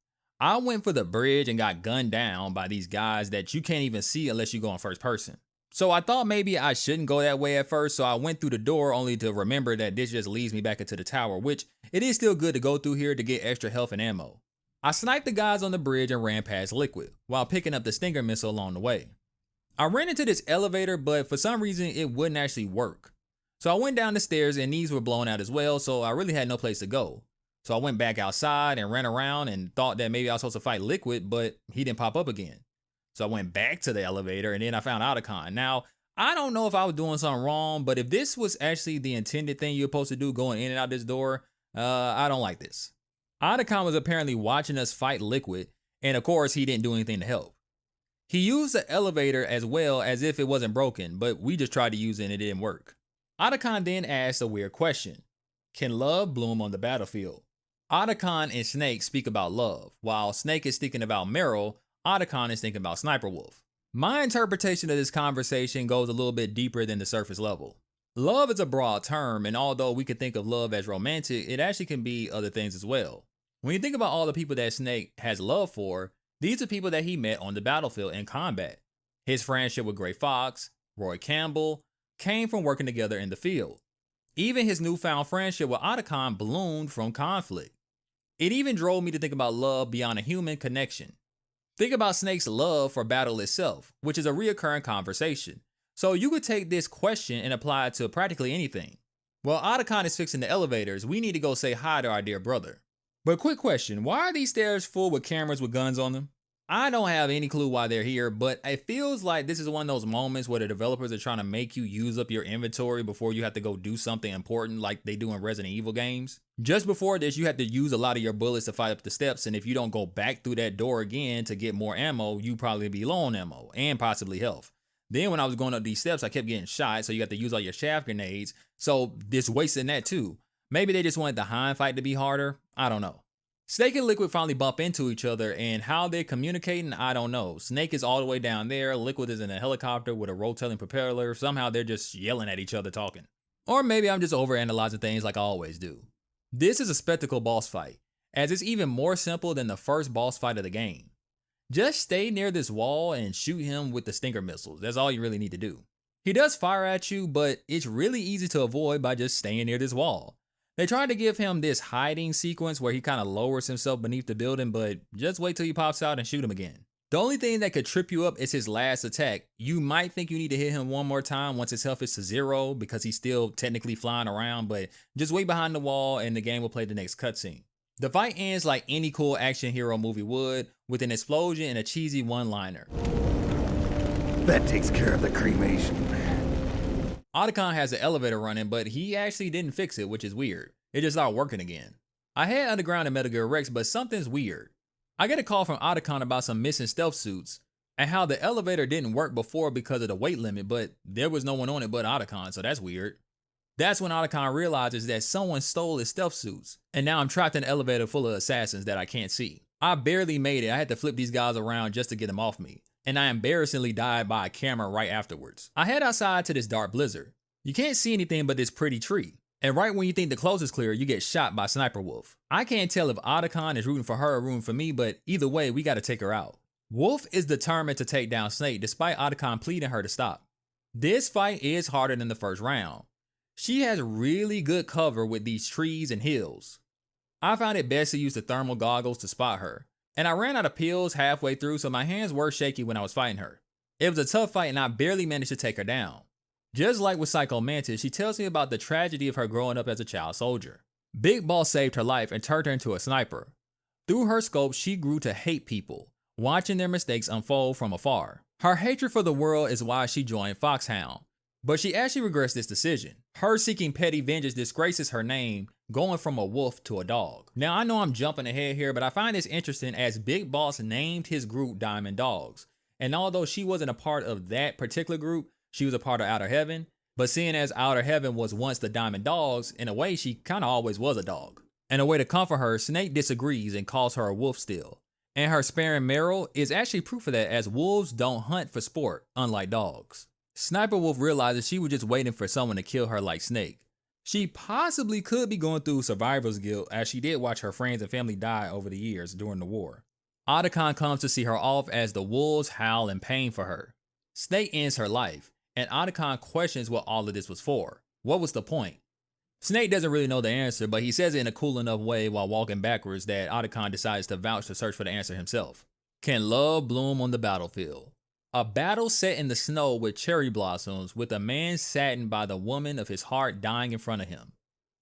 I went for the bridge and got gunned down by these guys that you can't even see unless you go in first person. So I thought maybe I shouldn't go that way at first, so I went through the door only to remember that this just leads me back into the tower, which it is still good to go through here to get extra health and ammo. I sniped the guys on the bridge and ran past Liquid, while picking up the Stinger missile along the way. I ran into this elevator, but for some reason it wouldn't actually work. So I went down the stairs and these were blown out as well, so I really had no place to go. So I went back outside and ran around and thought that maybe I was supposed to fight Liquid, but he didn't pop up again. So I went back to the elevator and then I found Otacon. Now, I don't know if I was doing something wrong, but if this was actually the intended thing you're supposed to do going in and out this door, I don't like this. Otacon was apparently watching us fight Liquid, and of course he didn't do anything to help. He used the elevator as well as if it wasn't broken, but we just tried to use it and it didn't work. Otacon then asked a weird question. Can love bloom on the battlefield? Otacon and Snake speak about love. While Snake is thinking about Meryl, Otacon is thinking about Sniper Wolf. My interpretation of this conversation goes a little bit deeper than the surface level. Love is a broad term, and although we could think of love as romantic, it actually can be other things as well. When you think about all the people that Snake has love for, these are people that he met on the battlefield in combat. His friendship with Gray Fox, Roy Campbell, came from working together in the field. Even his newfound friendship with Otacon bloomed from conflict. It even drove me to think about love beyond a human connection. Think about Snake's love for battle itself, which is a reoccurring conversation. So you could take this question and apply it to practically anything. While Otacon is fixing the elevators, we need to go say hi to our dear brother. But quick question, why are these stairs full with cameras with guns on them? I don't have any clue why they're here, but it feels like this is one of those moments where the developers are trying to make you use up your inventory before you have to go do something important like they do in Resident Evil games. Just before this, you have to use a lot of your bullets to fight up the steps, and if you don't go back through that door again to get more ammo, you probably be low on ammo and possibly health. Then when I was going up these steps, I kept getting shot, so you have to use all your shaft grenades, so this wasting that too. Maybe they just wanted the HIND fight to be harder, I don't know. Snake and Liquid finally bump into each other, and how they're communicating, I don't know. Snake is all the way down there, Liquid is in a helicopter with a rotating propeller, somehow they're just yelling at each other talking. Or maybe I'm just overanalyzing things like I always do. This is a spectacle boss fight, as it's even more simple than the first boss fight of the game. Just stay near this wall and shoot him with the Stinger missiles, that's all you really need to do. He does fire at you, but it's really easy to avoid by just staying near this wall. They tried to give him this hiding sequence where he kind of lowers himself beneath the building, but just wait till he pops out and shoot him again. The only thing that could trip you up is his last attack. You might think you need to hit him one more time once his health is to 0 because he's still technically flying around, but just wait behind the wall and the game will play the next cutscene. The fight ends like any cool action hero movie would, with an explosion and a cheesy one-liner. That takes care of the cremation. Otacon has the elevator running, but he actually didn't fix it, which is weird. It just started working again. I had Underground and Metal Gear Rex, but something's weird. I get a call from Otacon about some missing stealth suits, and how the elevator didn't work before because of the weight limit, but there was no one on it but Otacon, so that's weird. That's when Otacon realizes that someone stole his stealth suits, and now I'm trapped in an elevator full of assassins that I can't see. I barely made it. I had to flip these guys around just to get them off me, and I embarrassingly died by a camera right afterwards. I head outside to this dark blizzard. You can't see anything but this pretty tree, and right when you think the coast is clear, you get shot by Sniper Wolf. I can't tell if Otacon is rooting for her or rooting for me, but either way, we gotta take her out. Wolf is determined to take down Snake despite Otacon pleading her to stop. This fight is harder than the first round. She has really good cover with these trees and hills. I found it best to use the thermal goggles to spot her, and I ran out of pills halfway through, so my hands were shaky when I was fighting her. It was a tough fight and I barely managed to take her down. Just like with Psycho Mantis, she tells me about the tragedy of her growing up as a child soldier. Big Boss saved her life and turned her into a sniper. Through her scope, she grew to hate people, watching their mistakes unfold from afar. Her hatred for the world is why she joined Foxhound, but she actually regrets this decision. Her seeking petty vengeance disgraces her name, going from a wolf to a dog. Now I know I'm jumping ahead here, but I find this interesting as Big Boss named his group Diamond Dogs. And although she wasn't a part of that particular group, she was a part of Outer Heaven. But seeing as Outer Heaven was once the Diamond Dogs, in a way she kinda always was a dog. And a way to comfort her, Snake disagrees and calls her a wolf still. And her sparing Meryl is actually proof of that, as wolves don't hunt for sport, unlike dogs. Sniper Wolf realizes she was just waiting for someone to kill her like Snake. She possibly could be going through survivor's guilt, as she did watch her friends and family die over the years during the war. Otacon comes to see her off as the wolves howl in pain for her. Snake ends her life, and Otacon questions what all of this was for. What was the point? Snake doesn't really know the answer, but he says it in a cool enough way while walking backwards that Otacon decides to vouch to search for the answer himself. Can love bloom on the battlefield? A battle set in the snow with cherry blossoms, with a man saddened by the woman of his heart dying in front of him.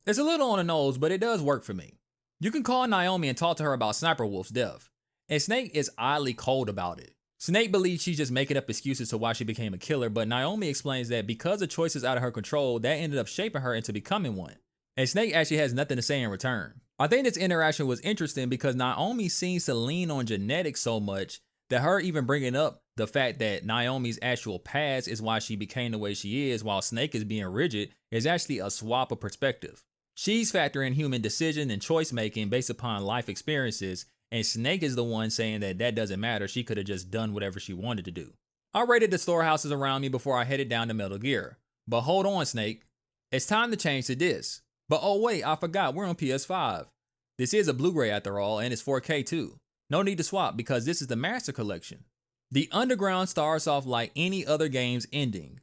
It's a little on the nose, but it does work for me. You can call Naomi and talk to her about Sniper Wolf's death, and Snake is oddly cold about it. Snake believes she's just making up excuses to why she became a killer, but Naomi explains that because of choices out of her control, that ended up shaping her into becoming one. And Snake actually has nothing to say in return. I think this interaction was interesting because Naomi seems to lean on genetics so much that her even bringing up the fact that Naomi's actual past is why she became the way she is, while Snake is being rigid, is actually a swap of perspective. She's factoring human decision and choice making based upon life experiences, and Snake is the one saying that that doesn't matter, she could have just done whatever she wanted to do. I raided the storehouses around me before I headed down to Metal Gear. But hold on, Snake. It's time to change to this. But oh wait, I forgot, we're on PS5. This is a Blu-ray after all, and it's 4K too. No need to swap because this is the Master Collection. The Underground starts off like any other game's ending,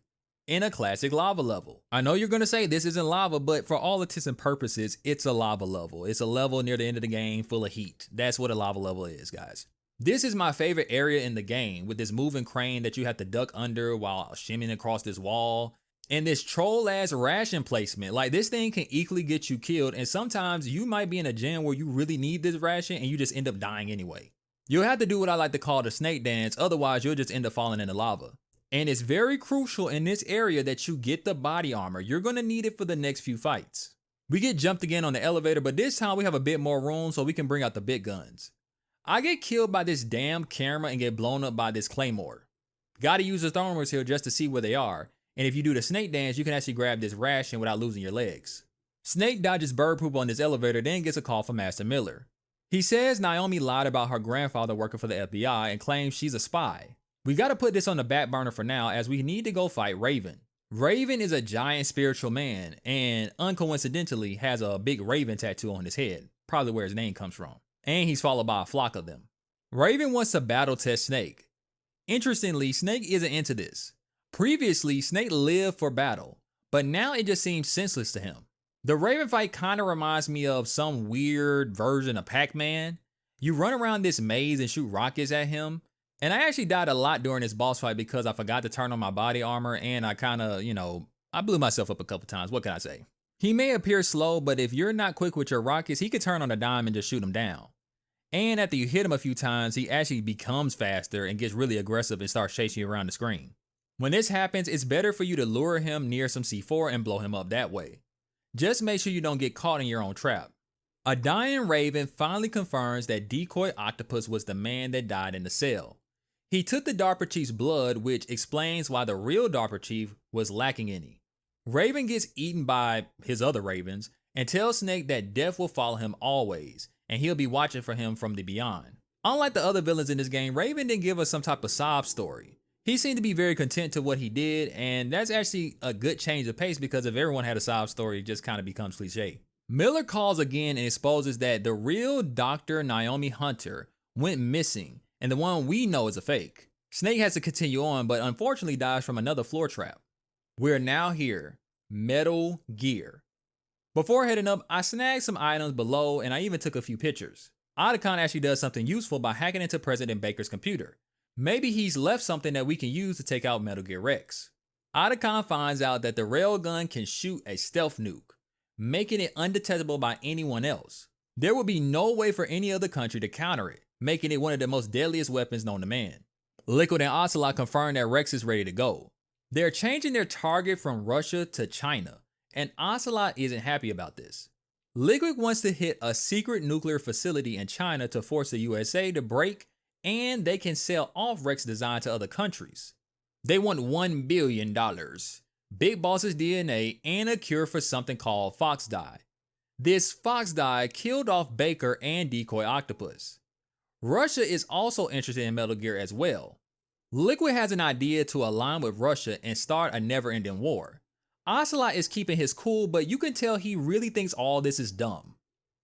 in a classic lava level. I know you're gonna say this isn't lava, but for all intents and purposes, it's a lava level. It's a level near the end of the game full of heat. That's what a lava level is, guys. This is my favorite area in the game, with this moving crane that you have to duck under while shimmying across this wall. And this troll-ass ration placement. Like, this thing can equally get you killed, and sometimes you might be in a gym where you really need this ration and you just end up dying anyway. You'll have to do what I like to call the snake dance, otherwise you'll just end up falling in the lava. And it's very crucial in this area that you get the body armor. You're gonna need it for the next few fights. We get jumped again on the elevator, but this time we have a bit more room so we can bring out the big guns. I get killed by this damn camera and get blown up by this claymore. Gotta use the thermals here just to see where they are. And if you do the snake dance, you can actually grab this ration without losing your legs. Snake dodges bird poop on this elevator, then gets a call from Master Miller. He says Naomi lied about her grandfather working for the FBI and claims she's a spy. We gotta put this on the back burner for now, as we need to go fight Raven. Raven is a giant spiritual man and uncoincidentally has a big raven tattoo on his head, probably where his name comes from. And he's followed by a flock of them. Raven wants to battle test Snake. Interestingly, Snake isn't into this. Previously, Snake lived for battle, but now it just seems senseless to him. The Raven fight kinda reminds me of some weird version of Pac-Man. You run around this maze and shoot rockets at him, and I actually died a lot during this boss fight because I forgot to turn on my body armor and I kinda, I blew myself up a couple times, what can I say? He may appear slow, but if you're not quick with your rockets, he could turn on a dime and just shoot him down. And after you hit him a few times, he actually becomes faster and gets really aggressive and starts chasing you around the screen. When this happens, it's better for you to lure him near some C4 and blow him up that way. Just make sure you don't get caught in your own trap. A dying Raven finally confirms that Decoy Octopus was the man that died in the cell. He took the DARPA chief's blood, which explains why the real DARPA chief was lacking any. Raven gets eaten by his other Ravens and tells Snake that death will follow him always, and he'll be watching for him from the beyond. Unlike the other villains in this game, Raven didn't give us some type of sob story. He seemed to be very content to what he did, and that's actually a good change of pace because if everyone had a sob story, it just kind of becomes cliche. Miller calls again and exposes that the real Dr. Naomi Hunter went missing, and the one we know is a fake. Snake has to continue on, but unfortunately dies from another floor trap. We're now here, Metal Gear. Before heading up, I snagged some items below and I even took a few pictures. Otacon actually does something useful by hacking into President Baker's computer. Maybe he's left something that we can use to take out Metal Gear Rex. Otacon finds out that the railgun can shoot a stealth nuke, making it undetectable by anyone else. There would be no way for any other country to counter it, making it one of the most deadliest weapons known to man. Liquid and Ocelot confirm that Rex is ready to go. They're changing their target from Russia to China, and Ocelot isn't happy about this. Liquid wants to hit a secret nuclear facility in China to force the USA to break, and they can sell off Rex's design to other countries. They want $1 billion, Big Boss's DNA, and a cure for something called Fox Dye. This Fox Dye killed off Baker and Decoy Octopus. Russia is also interested in Metal Gear as well. Liquid has an idea to align with Russia and start a never-ending war. Ocelot is keeping his cool, but you can tell he really thinks all this is dumb.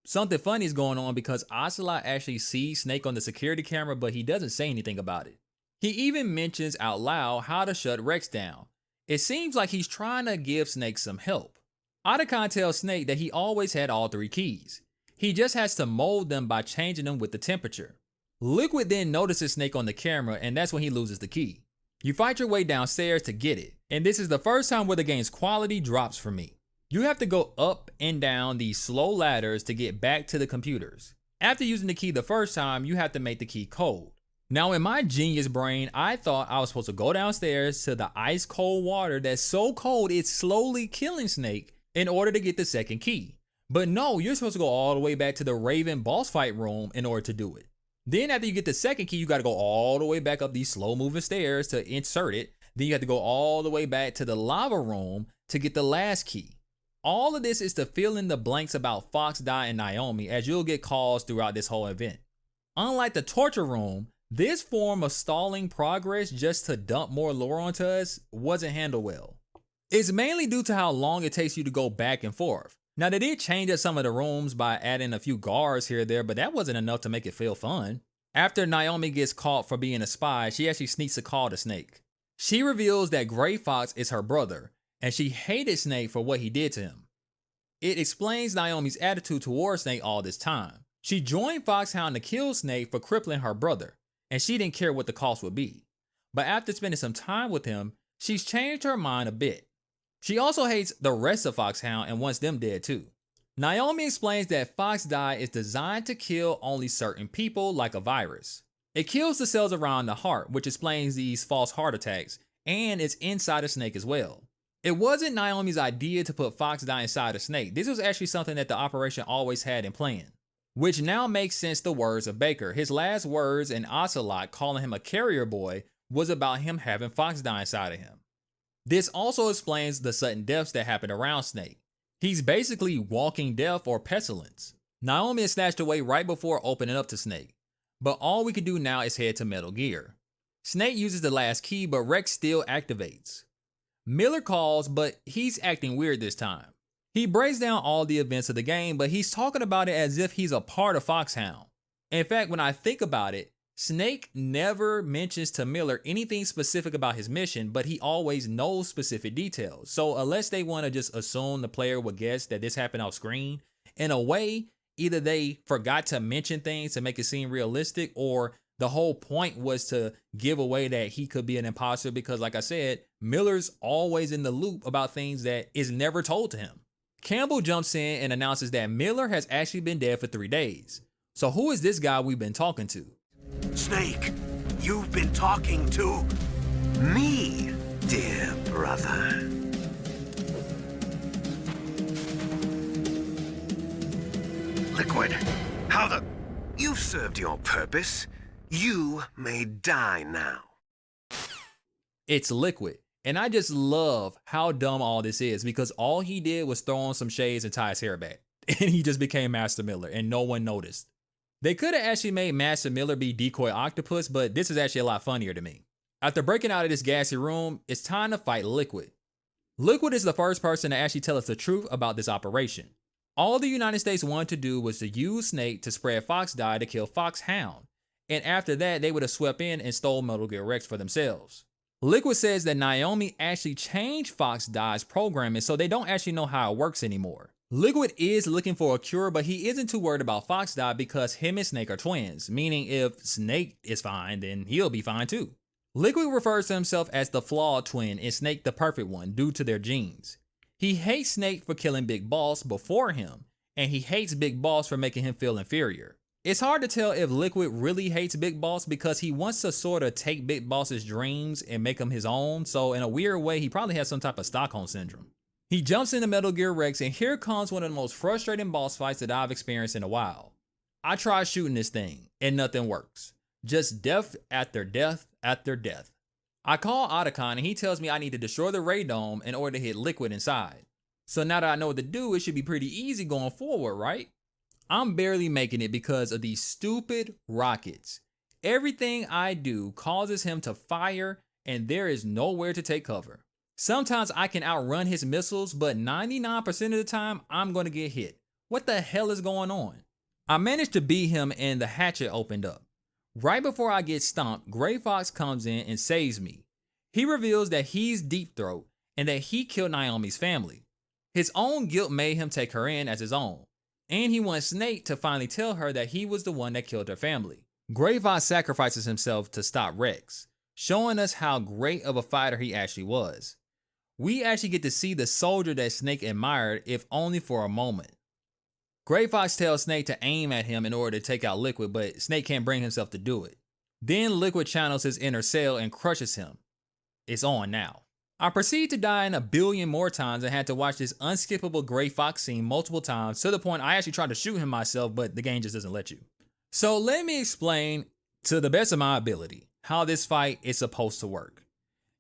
Something funny is going on because Ocelot actually sees Snake on the security camera, but he doesn't say anything about it. He even mentions out loud how to shut Rex down. It seems like he's trying to give Snake some help. Otacon tells Snake that he always had all 3 keys. He just has to mold them by changing them with the temperature. Liquid then notices Snake on the camera, and that's when he loses the key. You fight your way downstairs to get it, and this is the first time where the game's quality drops for me. You have to go up and down these slow ladders to get back to the computers. After using the key the first time, you have to make the key cold. Now in my genius brain, I thought I was supposed to go downstairs to the ice cold water that's so cold it's slowly killing Snake in order to get the second key. But no, you're supposed to go all the way back to the Raven boss fight room in order to do it. Then after you get the second key, you got to go all the way back up these slow moving stairs to insert it. Then you have to go all the way back to the lava room to get the last key. All of this is to fill in the blanks about Fox Dye and Naomi, as you'll get calls throughout this whole event. Unlike the torture room, this form of stalling progress just to dump more lore onto us wasn't handled well. It's mainly due to how long it takes you to go back and forth. Now they did change up some of the rooms by adding a few guards here or there, but that wasn't enough to make it feel fun. After Naomi gets caught for being a spy, she actually sneaks a call to Snake. She reveals that Gray Fox is her brother, and she hated Snake for what he did to him. It explains Naomi's attitude towards Snake all this time. She joined Foxhound to kill Snake for crippling her brother, and she didn't care what the cost would be. But after spending some time with him, she's changed her mind a bit. She also hates the rest of Foxhound and wants them dead too. Naomi explains that Fox Dye is designed to kill only certain people like a virus. It kills the cells around the heart, which explains these false heart attacks, and it's inside a Snake as well. It wasn't Naomi's idea to put Fox Dye inside a Snake. This was actually something that the operation always had in plan. Which now makes sense the words of Baker. His last words in Ocelot calling him a carrier boy was about him having Fox Dye inside of him. This also explains the sudden deaths that happened around Snake. He's basically walking death or pestilence. Naomi is snatched away right before opening up to Snake, but all we can do now is head to Metal Gear. Snake uses the last key, but Rex still activates. Miller calls, but he's acting weird this time. He breaks down all the events of the game, but he's talking about it as if he's a part of Foxhound. In fact, when I think about it, Snake never mentions to Miller anything specific about his mission, but he always knows specific details. So unless they want to just assume the player would guess that this happened off screen, in a way, either they forgot to mention things to make it seem realistic, or the whole point was to give away that he could be an imposter because, like I said, Miller's always in the loop about things that is never told to him. Campbell jumps in and announces that Miller has actually been dead for 3 days. So who is this guy we've been talking to? Snake, you've been talking to me, dear brother. Liquid, how the... You've served your purpose. You may die now. It's Liquid. And I just love how dumb all this is because all he did was throw on some shades and tie his hair back. And he just became Master Miller and no one noticed. They could have actually made Master Miller be Decoy Octopus, but this is actually a lot funnier to me. After breaking out of this gassy room, it's time to fight Liquid. Liquid is the first person to actually tell us the truth about this operation. All the United States wanted to do was to use Snake to spread Fox dye to kill Foxhound. And after that, they would have swept in and stole Metal Gear Rex for themselves. Liquid says that Naomi actually changed Fox dye's programming so they don't actually know how it works anymore. Liquid is looking for a cure, but he isn't too worried about Fox dye because him and Snake are twins, meaning if Snake is fine, then he'll be fine too. Liquid refers to himself as the flawed twin and Snake the perfect one due to their genes. He hates Snake for killing Big Boss before him, and he hates Big Boss for making him feel inferior. It's hard to tell if Liquid really hates Big Boss because he wants to sort of take Big Boss's dreams and make them his own, so in a weird way, he probably has some type of Stockholm Syndrome. He jumps into Metal Gear Rex, and here comes one of the most frustrating boss fights that I've experienced in a while. I tried shooting this thing, and nothing works. Just death after death after death. I call Otacon, and he tells me I need to destroy the Ray Dome in order to hit Liquid inside. So now that I know what to do, it should be pretty easy going forward, right? I'm barely making it because of these stupid rockets. Everything I do causes him to fire, and there is nowhere to take cover. Sometimes I can outrun his missiles, but 99% of the time, I'm going to get hit. What the hell is going on? I managed to beat him and the hatchet opened up. Right before I get stomped, Gray Fox comes in and saves me. He reveals that he's Deep Throat and that he killed Naomi's family. His own guilt made him take her in as his own. And he wants Snake to finally tell her that he was the one that killed her family. Gray Fox sacrifices himself to stop Rex, showing us how great of a fighter he actually was. We actually get to see the soldier that Snake admired, if only for a moment. Gray Fox tells Snake to aim at him in order to take out Liquid, but Snake can't bring himself to do it. Then Liquid channels his inner cell and crushes him. It's on now. I proceed to die in a billion more times and had to watch this unskippable Gray Fox scene multiple times to the point I actually tried to shoot him myself, but the game just doesn't let you. So let me explain to the best of my ability how this fight is supposed to work.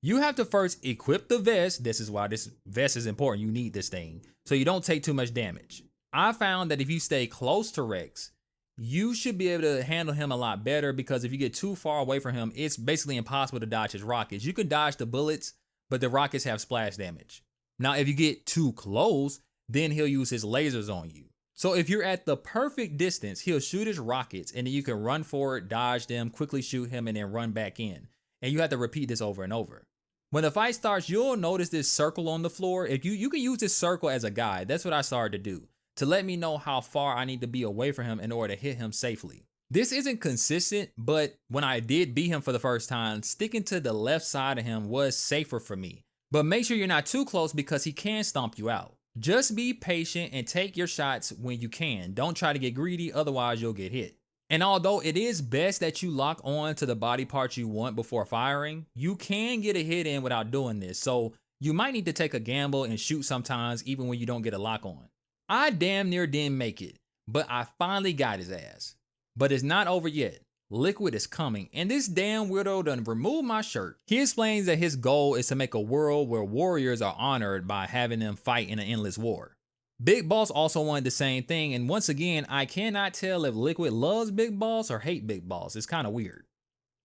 You have to first equip the vest. This is why this vest is important. You need this thing so you don't take too much damage. I found that if you stay close to Rex, you should be able to handle him a lot better because if you get too far away from him, it's basically impossible to dodge his rockets. You can dodge the bullets, but the rockets have splash damage. Now, if you get too close, then he'll use his lasers on you. So if you're at the perfect distance, he'll shoot his rockets and then you can run forward, dodge them, quickly shoot him, and then run back in. And you have to repeat this over and over. When the fight starts, you'll notice this circle on the floor. If you can use this circle as a guide. That's what I started to do, to let me know how far I need to be away from him in order to hit him safely. This isn't consistent, but when I did beat him for the first time, sticking to the left side of him was safer for me. But make sure you're not too close because he can stomp you out. Just be patient and take your shots when you can. Don't try to get greedy, otherwise you'll get hit. And although it is best that you lock on to the body parts you want before firing, you can get a hit in without doing this, so you might need to take a gamble and shoot sometimes even when you don't get a lock on. I damn near didn't make it, but I finally got his ass. But it's not over yet. Liquid is coming, and this damn weirdo done removed my shirt. He explains that his goal is to make a world where warriors are honored by having them fight in an endless war. Big Boss also wanted the same thing, and once again, I cannot tell if Liquid loves Big Boss or hate Big Boss. It's kind of weird.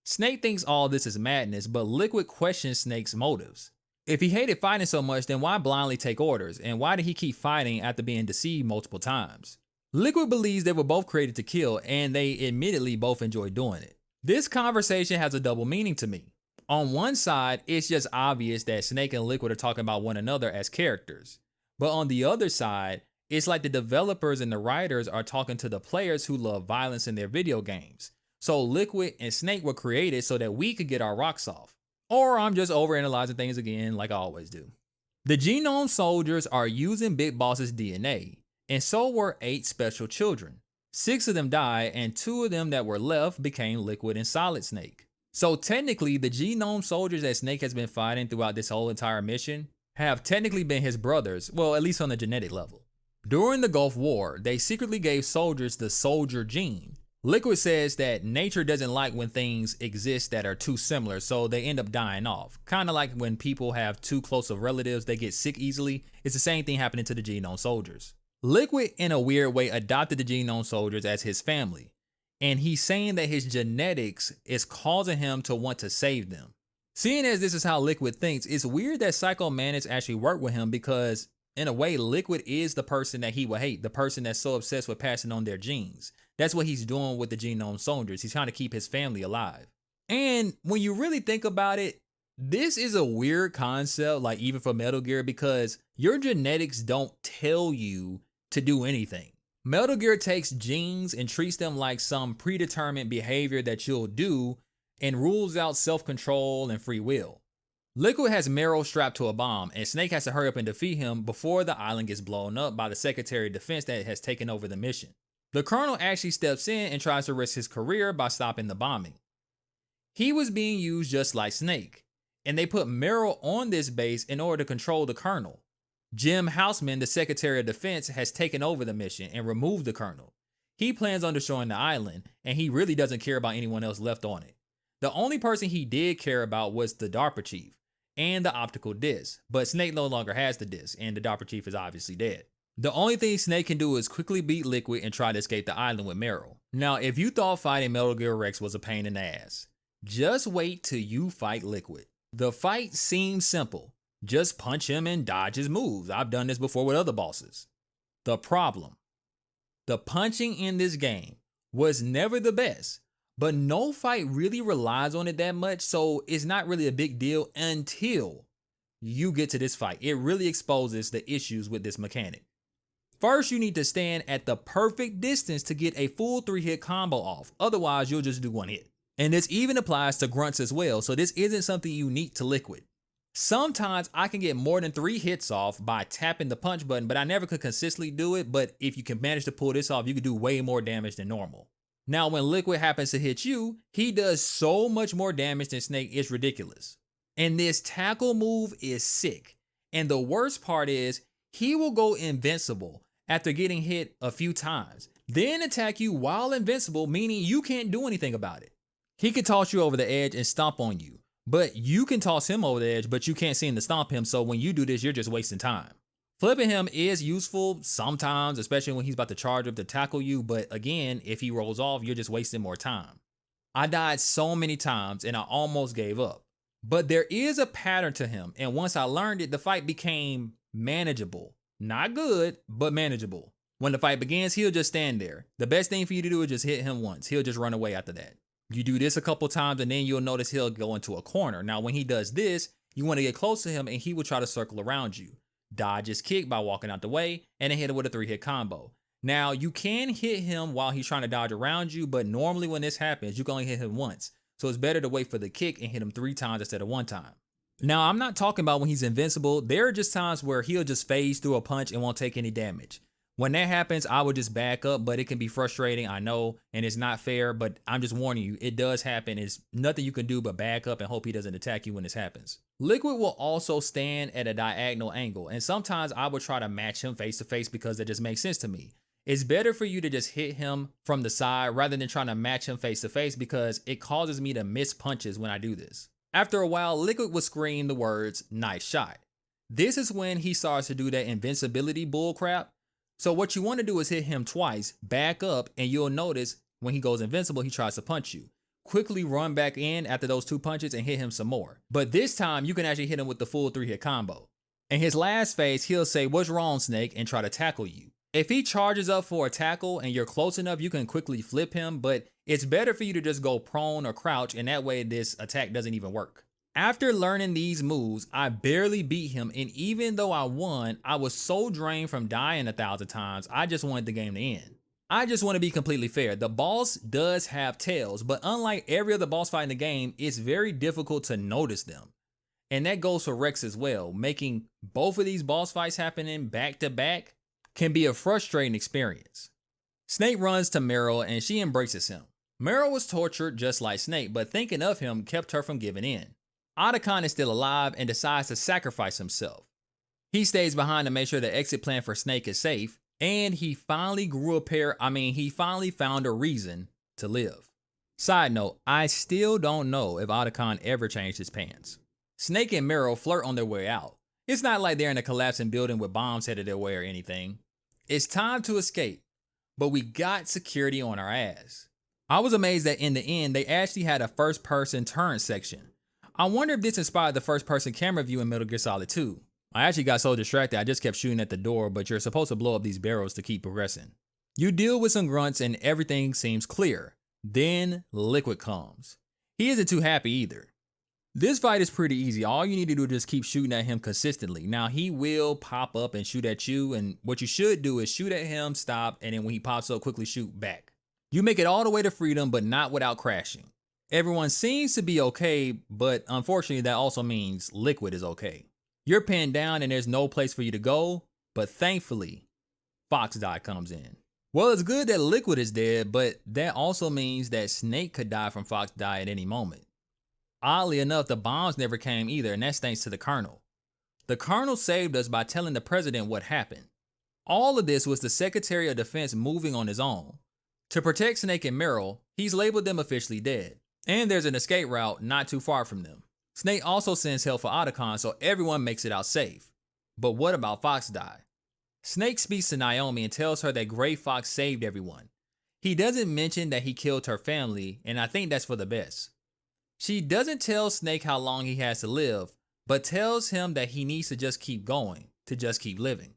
Snake thinks all this is madness, but Liquid questions Snake's motives. If he hated fighting so much, then why blindly take orders, and why did he keep fighting after being deceived multiple times? Liquid believes they were both created to kill, and they admittedly both enjoy doing it. This conversation has a double meaning to me. On one side, it's just obvious that Snake and Liquid are talking about one another as characters. But on the other side, it's like the developers and the writers are talking to the players who love violence in their video games. So Liquid and Snake were created so that we could get our rocks off. Or I'm just overanalyzing things again like I always do. The Genome Soldiers are using Big Boss's DNA, and so were 8 special children. 6 of them died, and 2 of them that were left became Liquid and Solid Snake. So technically, the Genome Soldiers that Snake has been fighting throughout this whole entire mission have technically been his brothers, well, at least on the genetic level. During the Gulf War, they secretly gave soldiers the soldier gene. Liquid says that nature doesn't like when things exist that are too similar, so they end up dying off. Kind of like when people have too close of relatives, they get sick easily. It's the same thing happening to the Genome Soldiers. Liquid, in a weird way, adopted the Genome Soldiers as his family, and he's saying that his genetics is causing him to want to save them. Seeing as this is how Liquid thinks, it's weird that Psycho Mantis actually worked with him because, in a way, Liquid is the person that he would hate, the person that's so obsessed with passing on their genes. That's what he's doing with the Genome Soldiers. He's trying to keep his family alive. And when you really think about it, this is a weird concept, like even for Metal Gear, because your genetics don't tell you to do anything. Metal Gear takes genes and treats them like some predetermined behavior that you'll do and rules out self-control and free will. Liquid has Meryl strapped to a bomb, and Snake has to hurry up and defeat him before the island gets blown up by the Secretary of Defense that has taken over the mission. The Colonel actually steps in and tries to risk his career by stopping the bombing. He was being used just like Snake, and they put Meryl on this base in order to control the Colonel. Jim Houseman, the Secretary of Defense, has taken over the mission and removed the Colonel. He plans on destroying the island, and he really doesn't care about anyone else left on it. The only person he did care about was the DARPA chief and the optical disc, but Snake no longer has the disc, and the DARPA chief is obviously dead. The only thing Snake can do is quickly beat Liquid and try to escape the island with Meryl. Now, if you thought fighting Metal Gear Rex was a pain in the ass, just wait till you fight Liquid. The fight seems simple. Just punch him and dodge his moves. I've done this before with other bosses. The problem: the punching in this game was never the best, but no fight really relies on it that much, so it's not really a big deal until you get to this fight. It really exposes the issues with this mechanic. First, you need to stand at the perfect distance to get a full 3-hit combo off. Otherwise, you'll just do 1 hit. And this even applies to grunts as well, so this isn't something unique to Liquid. Sometimes I can get more than 3 hits off by tapping the punch button, but I never could consistently do it. But if you can manage to pull this off, you can do way more damage than normal. Now, when Liquid happens to hit you, he does so much more damage than Snake, it's ridiculous. And this tackle move is sick. And the worst part is, he will go invincible after getting hit a few times, then attack you while invincible, meaning you can't do anything about it. He can toss you over the edge and stomp on you, but you can toss him over the edge, but you can't seem to stomp him, so when you do this, you're just wasting time. Flipping him is useful sometimes, especially when he's about to charge up to tackle you, but again, if he rolls off, you're just wasting more time. I died so many times and I almost gave up. But there is a pattern to him, and once I learned it, the fight became manageable. Not good, but manageable. When the fight begins, he'll just stand there. The best thing for you to do is just hit him once. He'll just run away after that. You do this a couple times and then you'll notice he'll go into a corner. Now, when he does this, you want to get close to him and he will try to circle around you. Dodge his kick by walking out the way and then hit him with a 3-hit combo. Now, you can hit him while he's trying to dodge around you, but normally when this happens, you can only hit him once. So it's better to wait for the kick and hit him 3 times instead of 1 time. Now, I'm not talking about when he's invincible. There are just times where he'll just phase through a punch and won't take any damage. When that happens, I would just back up, but it can be frustrating, I know, and it's not fair, but I'm just warning you, it does happen. It's nothing you can do but back up and hope he doesn't attack you when this happens. Liquid will also stand at a diagonal angle, and sometimes I would try to match him face to face because that just makes sense to me. It's better for you to just hit him from the side rather than trying to match him face to face because it causes me to miss punches when I do this. After a while, Liquid would scream the words, "Nice shot." This is when he starts to do that invincibility bullcrap. So what you want to do is hit him twice, back up, and you'll notice when he goes invincible, he tries to punch you. Quickly run back in after those 2 punches and hit him some more. But this time, you can actually hit him with the full 3-hit combo. In his last phase, he'll say, "What's wrong, Snake?" and try to tackle you. If he charges up for a tackle and you're close enough, you can quickly flip him, but it's better for you to just go prone or crouch, and that way this attack doesn't even work. After learning these moves, I barely beat him, and even though I won, I was so drained from dying 1,000 times, I just wanted the game to end. I just want to be completely fair. The boss does have tails, but unlike every other boss fight in the game, it's very difficult to notice them. And that goes for Rex as well. Making both of these boss fights happening back to back can be a frustrating experience. Snake runs to Meryl and she embraces him. Meryl was tortured just like Snake, but thinking of him kept her from giving in. Otacon is still alive and decides to sacrifice himself. He stays behind to make sure the exit plan for Snake is safe, and he finally he finally found a reason to live. Side note, I still don't know if Otacon ever changed his pants. Snake and Meryl flirt on their way out. It's not like they're in a collapsing building with bombs headed their way or anything. It's time to escape, but we got security on our ass. I was amazed that in the end, they actually had a first-person turn section. I wonder if this inspired the first-person camera view in Metal Gear Solid 2. I actually got so distracted I just kept shooting at the door, but you're supposed to blow up these barrels to keep progressing. You deal with some grunts and everything seems clear. Then Liquid comes. He isn't too happy either. This fight is pretty easy. All you need to do is just keep shooting at him consistently. Now he will pop up and shoot at you, and what you should do is shoot at him, stop, and then when he pops up, quickly shoot back. You make it all the way to freedom, but not without crashing. Everyone seems to be okay, but unfortunately that also means Liquid is okay. You're pinned down and there's no place for you to go, but thankfully, Fox Die comes in. Well, it's good that Liquid is dead, but that also means that Snake could die from Fox Die at any moment. Oddly enough, the bombs never came either, and that's thanks to the Colonel. The Colonel saved us by telling the President what happened. All of this was the Secretary of Defense moving on his own. To protect Snake and Meryl, he's labeled them officially dead. And there's an escape route not too far from them. Snake also sends help for Otacon, so everyone makes it out safe. But what about Fox Die? Snake speaks to Naomi and tells her that Gray Fox saved everyone. He doesn't mention that he killed her family, and I think that's for the best. She doesn't tell Snake how long he has to live, but tells him that he needs to just keep going, to just keep living.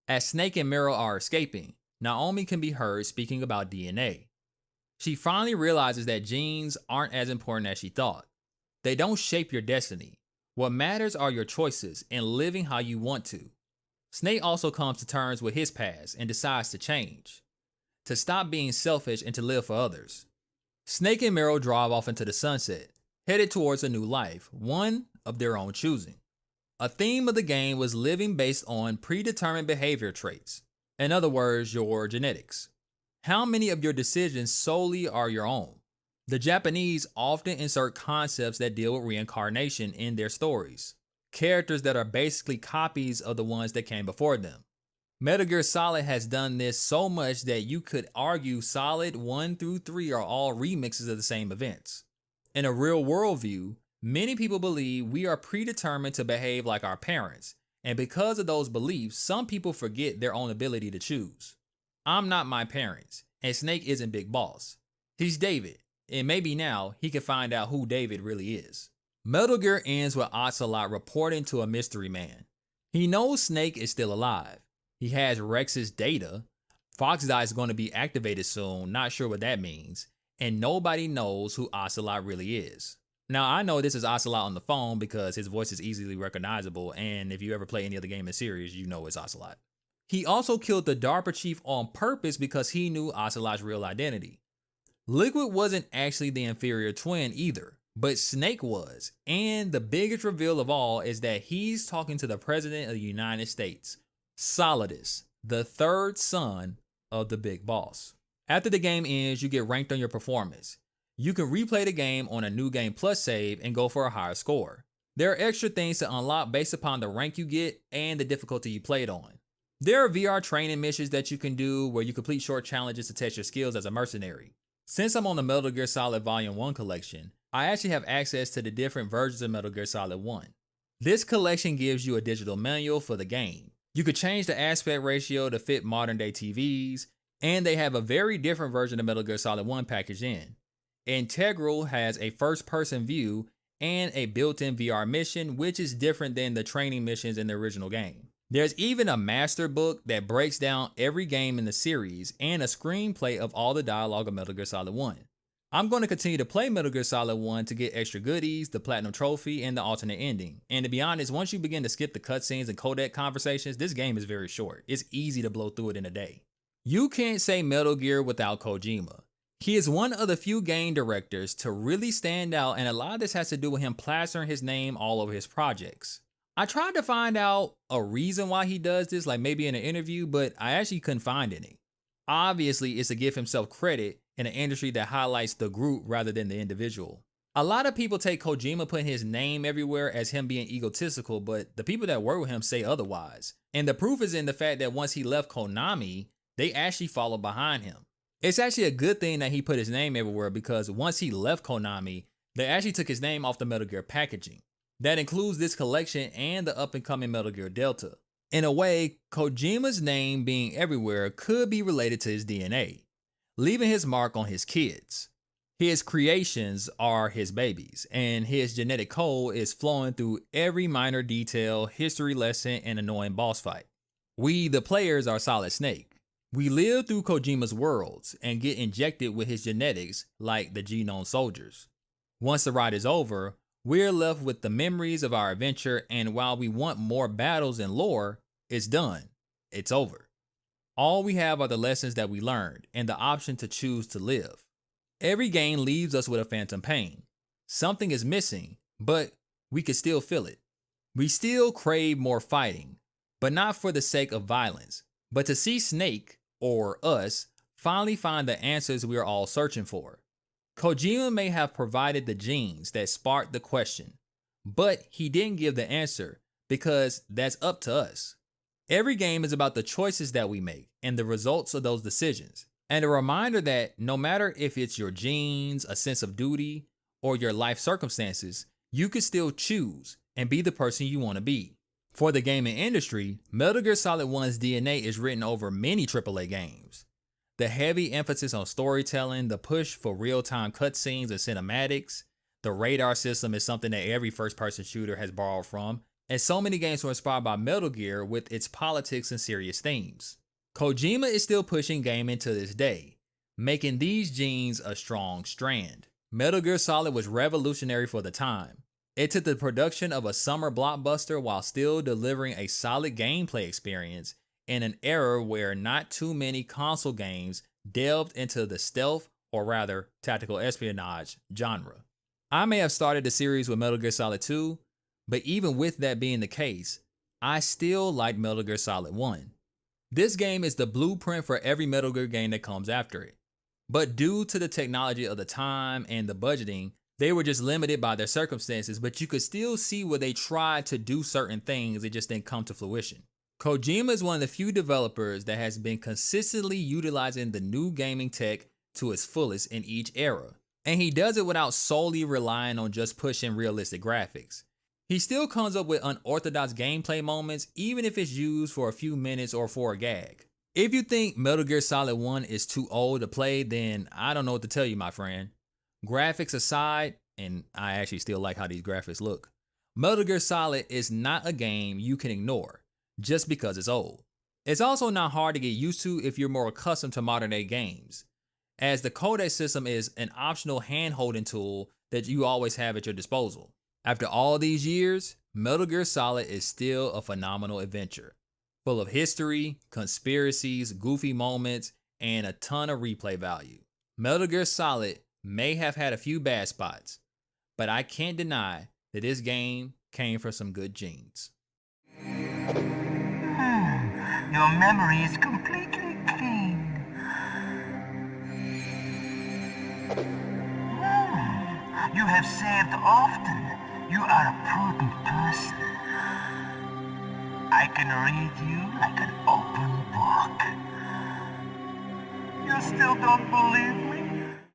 As Snake and Meryl are escaping, Naomi can be heard speaking about DNA. She finally realizes that genes aren't as important as she thought. They don't shape your destiny. What matters are your choices and living how you want to. Snake also comes to terms with his past and decides to change, to stop being selfish and to live for others. Snake and Meryl drive off into the sunset, headed towards a new life, one of their own choosing. A theme of the game was living based on predetermined behavior traits. In other words, your genetics. How many of your decisions solely are your own? The Japanese often insert concepts that deal with reincarnation in their stories. Characters that are basically copies of the ones that came before them. Metal Gear Solid has done this so much that you could argue Solid 1 through 3 are all remixes of the same events. In a real world view, many people believe we are predetermined to behave like our parents, and because of those beliefs, some people forget their own ability to choose. I'm not my parents, and Snake isn't Big Boss. He's David, and maybe now he can find out who David really is. Metal Gear ends with OCELOT reporting to a mystery man. He knows Snake is still alive. He has Rex's data. Fox Die is going to be activated soon, not sure what that means, and nobody knows who OCELOT really is. Now, I know this is OCELOT on the phone because his voice is easily recognizable, and if you ever play any other game in series, you know it's OCELOT. He also killed the DARPA chief on purpose because he knew OCELOT's real identity. Liquid wasn't actually the inferior twin either, but Snake was, and the biggest reveal of all is that he's talking to the President of the United States, Solidus, the third son of the Big Boss. After the game ends, you get ranked on your performance. You can replay the game on a New Game Plus save and go for a higher score. There are extra things to unlock based upon the rank you get and the difficulty you played on. There are VR training missions that you can do where you complete short challenges to test your skills as a mercenary. Since I'm on the Metal Gear Solid Volume 1 collection, I actually have access to the different versions of Metal Gear Solid 1. This collection gives you a digital manual for the game. You could change the aspect ratio to fit modern day TVs, and they have a very different version of Metal Gear Solid 1 packaged in. Integral has a first-person view and a built-in VR mission, which is different than the training missions in the original game. There's even a master book that breaks down every game in the series and a screenplay of all the dialogue of Metal Gear Solid 1. I'm going to continue to play Metal Gear Solid 1 to get extra goodies, the platinum trophy, and the alternate ending. And to be honest, once you begin to skip the cutscenes and codec conversations, this game is very short. It's easy to blow through it in a day. You can't say Metal Gear without Kojima. He is one of the few game directors to really stand out, and a lot of this has to do with him plastering his name all over his projects. I tried to find out a reason why he does this, like maybe in an interview, but I actually couldn't find any. Obviously, it's to give himself credit in an industry that highlights the group rather than the individual. A lot of people take Kojima putting his name everywhere as him being egotistical, but the people that work with him say otherwise. And the proof is in the fact that once he left Konami, they actually followed behind him. It's actually a good thing that he put his name everywhere, because once he left Konami, they actually took his name off the Metal Gear packaging. That includes this collection and the up-and-coming Metal Gear Delta. In a way, Kojima's name being everywhere could be related to his DNA, leaving his mark on his kids. His creations are his babies, and his genetic code is flowing through every minor detail, history lesson, and annoying boss fight. We, the players, are Solid Snake. We live through Kojima's worlds and get injected with his genetics like the genome soldiers. Once the ride is over, we're left with the memories of our adventure, and while we want more battles and lore, it's done. It's over. All we have are the lessons that we learned and the option to choose to live. Every game leaves us with a phantom pain. Something is missing, but we can still feel it. We still crave more fighting, but not for the sake of violence, but to see Snake, or us, finally find the answers we're all searching for. Kojima may have provided the genes that sparked the question, but he didn't give the answer, because that's up to us. Every game is about the choices that we make and the results of those decisions, and a reminder that no matter if it's your genes, a sense of duty, or your life circumstances, you can still choose and be the person you want to be. For the gaming industry, Metal Gear Solid 1's DNA is written over many AAA games. The heavy emphasis on storytelling, the push for real-time cutscenes and cinematics, the radar system is something that every first-person shooter has borrowed from, and so many games were inspired by Metal Gear with its politics and serious themes. Kojima is still pushing gaming to this day, making these genes a strong strand. Metal Gear Solid was revolutionary for the time. It took the production of a summer blockbuster while still delivering a solid gameplay experience in an era where not too many console games delved into the stealth, or rather tactical espionage, genre. I may have started the series with Metal Gear Solid 2, but even with that being the case, I still like Metal Gear Solid 1. This game is the blueprint for every Metal Gear game that comes after it. But due to the technology of the time and the budgeting, they were just limited by their circumstances, but you could still see where they tried to do certain things, it just didn't come to fruition. Kojima is one of the few developers that has been consistently utilizing the new gaming tech to its fullest in each era, and he does it without solely relying on just pushing realistic graphics. He still comes up with unorthodox gameplay moments, even if it's used for a few minutes or for a gag. If you think Metal Gear Solid 1 is too old to play, then I don't know what to tell you, my friend. Graphics aside, and I actually still like how these graphics look, Metal Gear Solid is not a game you can ignore just because it's old. It's also not hard to get used to if you're more accustomed to modern day games, as the codec system is an optional hand-holding tool that you always have at your disposal. After all these years, Metal Gear Solid is still a phenomenal adventure, full of history, conspiracies, goofy moments, and a ton of replay value. Metal Gear Solid may have had a few bad spots, but I can't deny that this game came from some good genes. Your memory is completely clean. You have saved often. You are a prudent person. I can read you like an open book. You still don't believe me?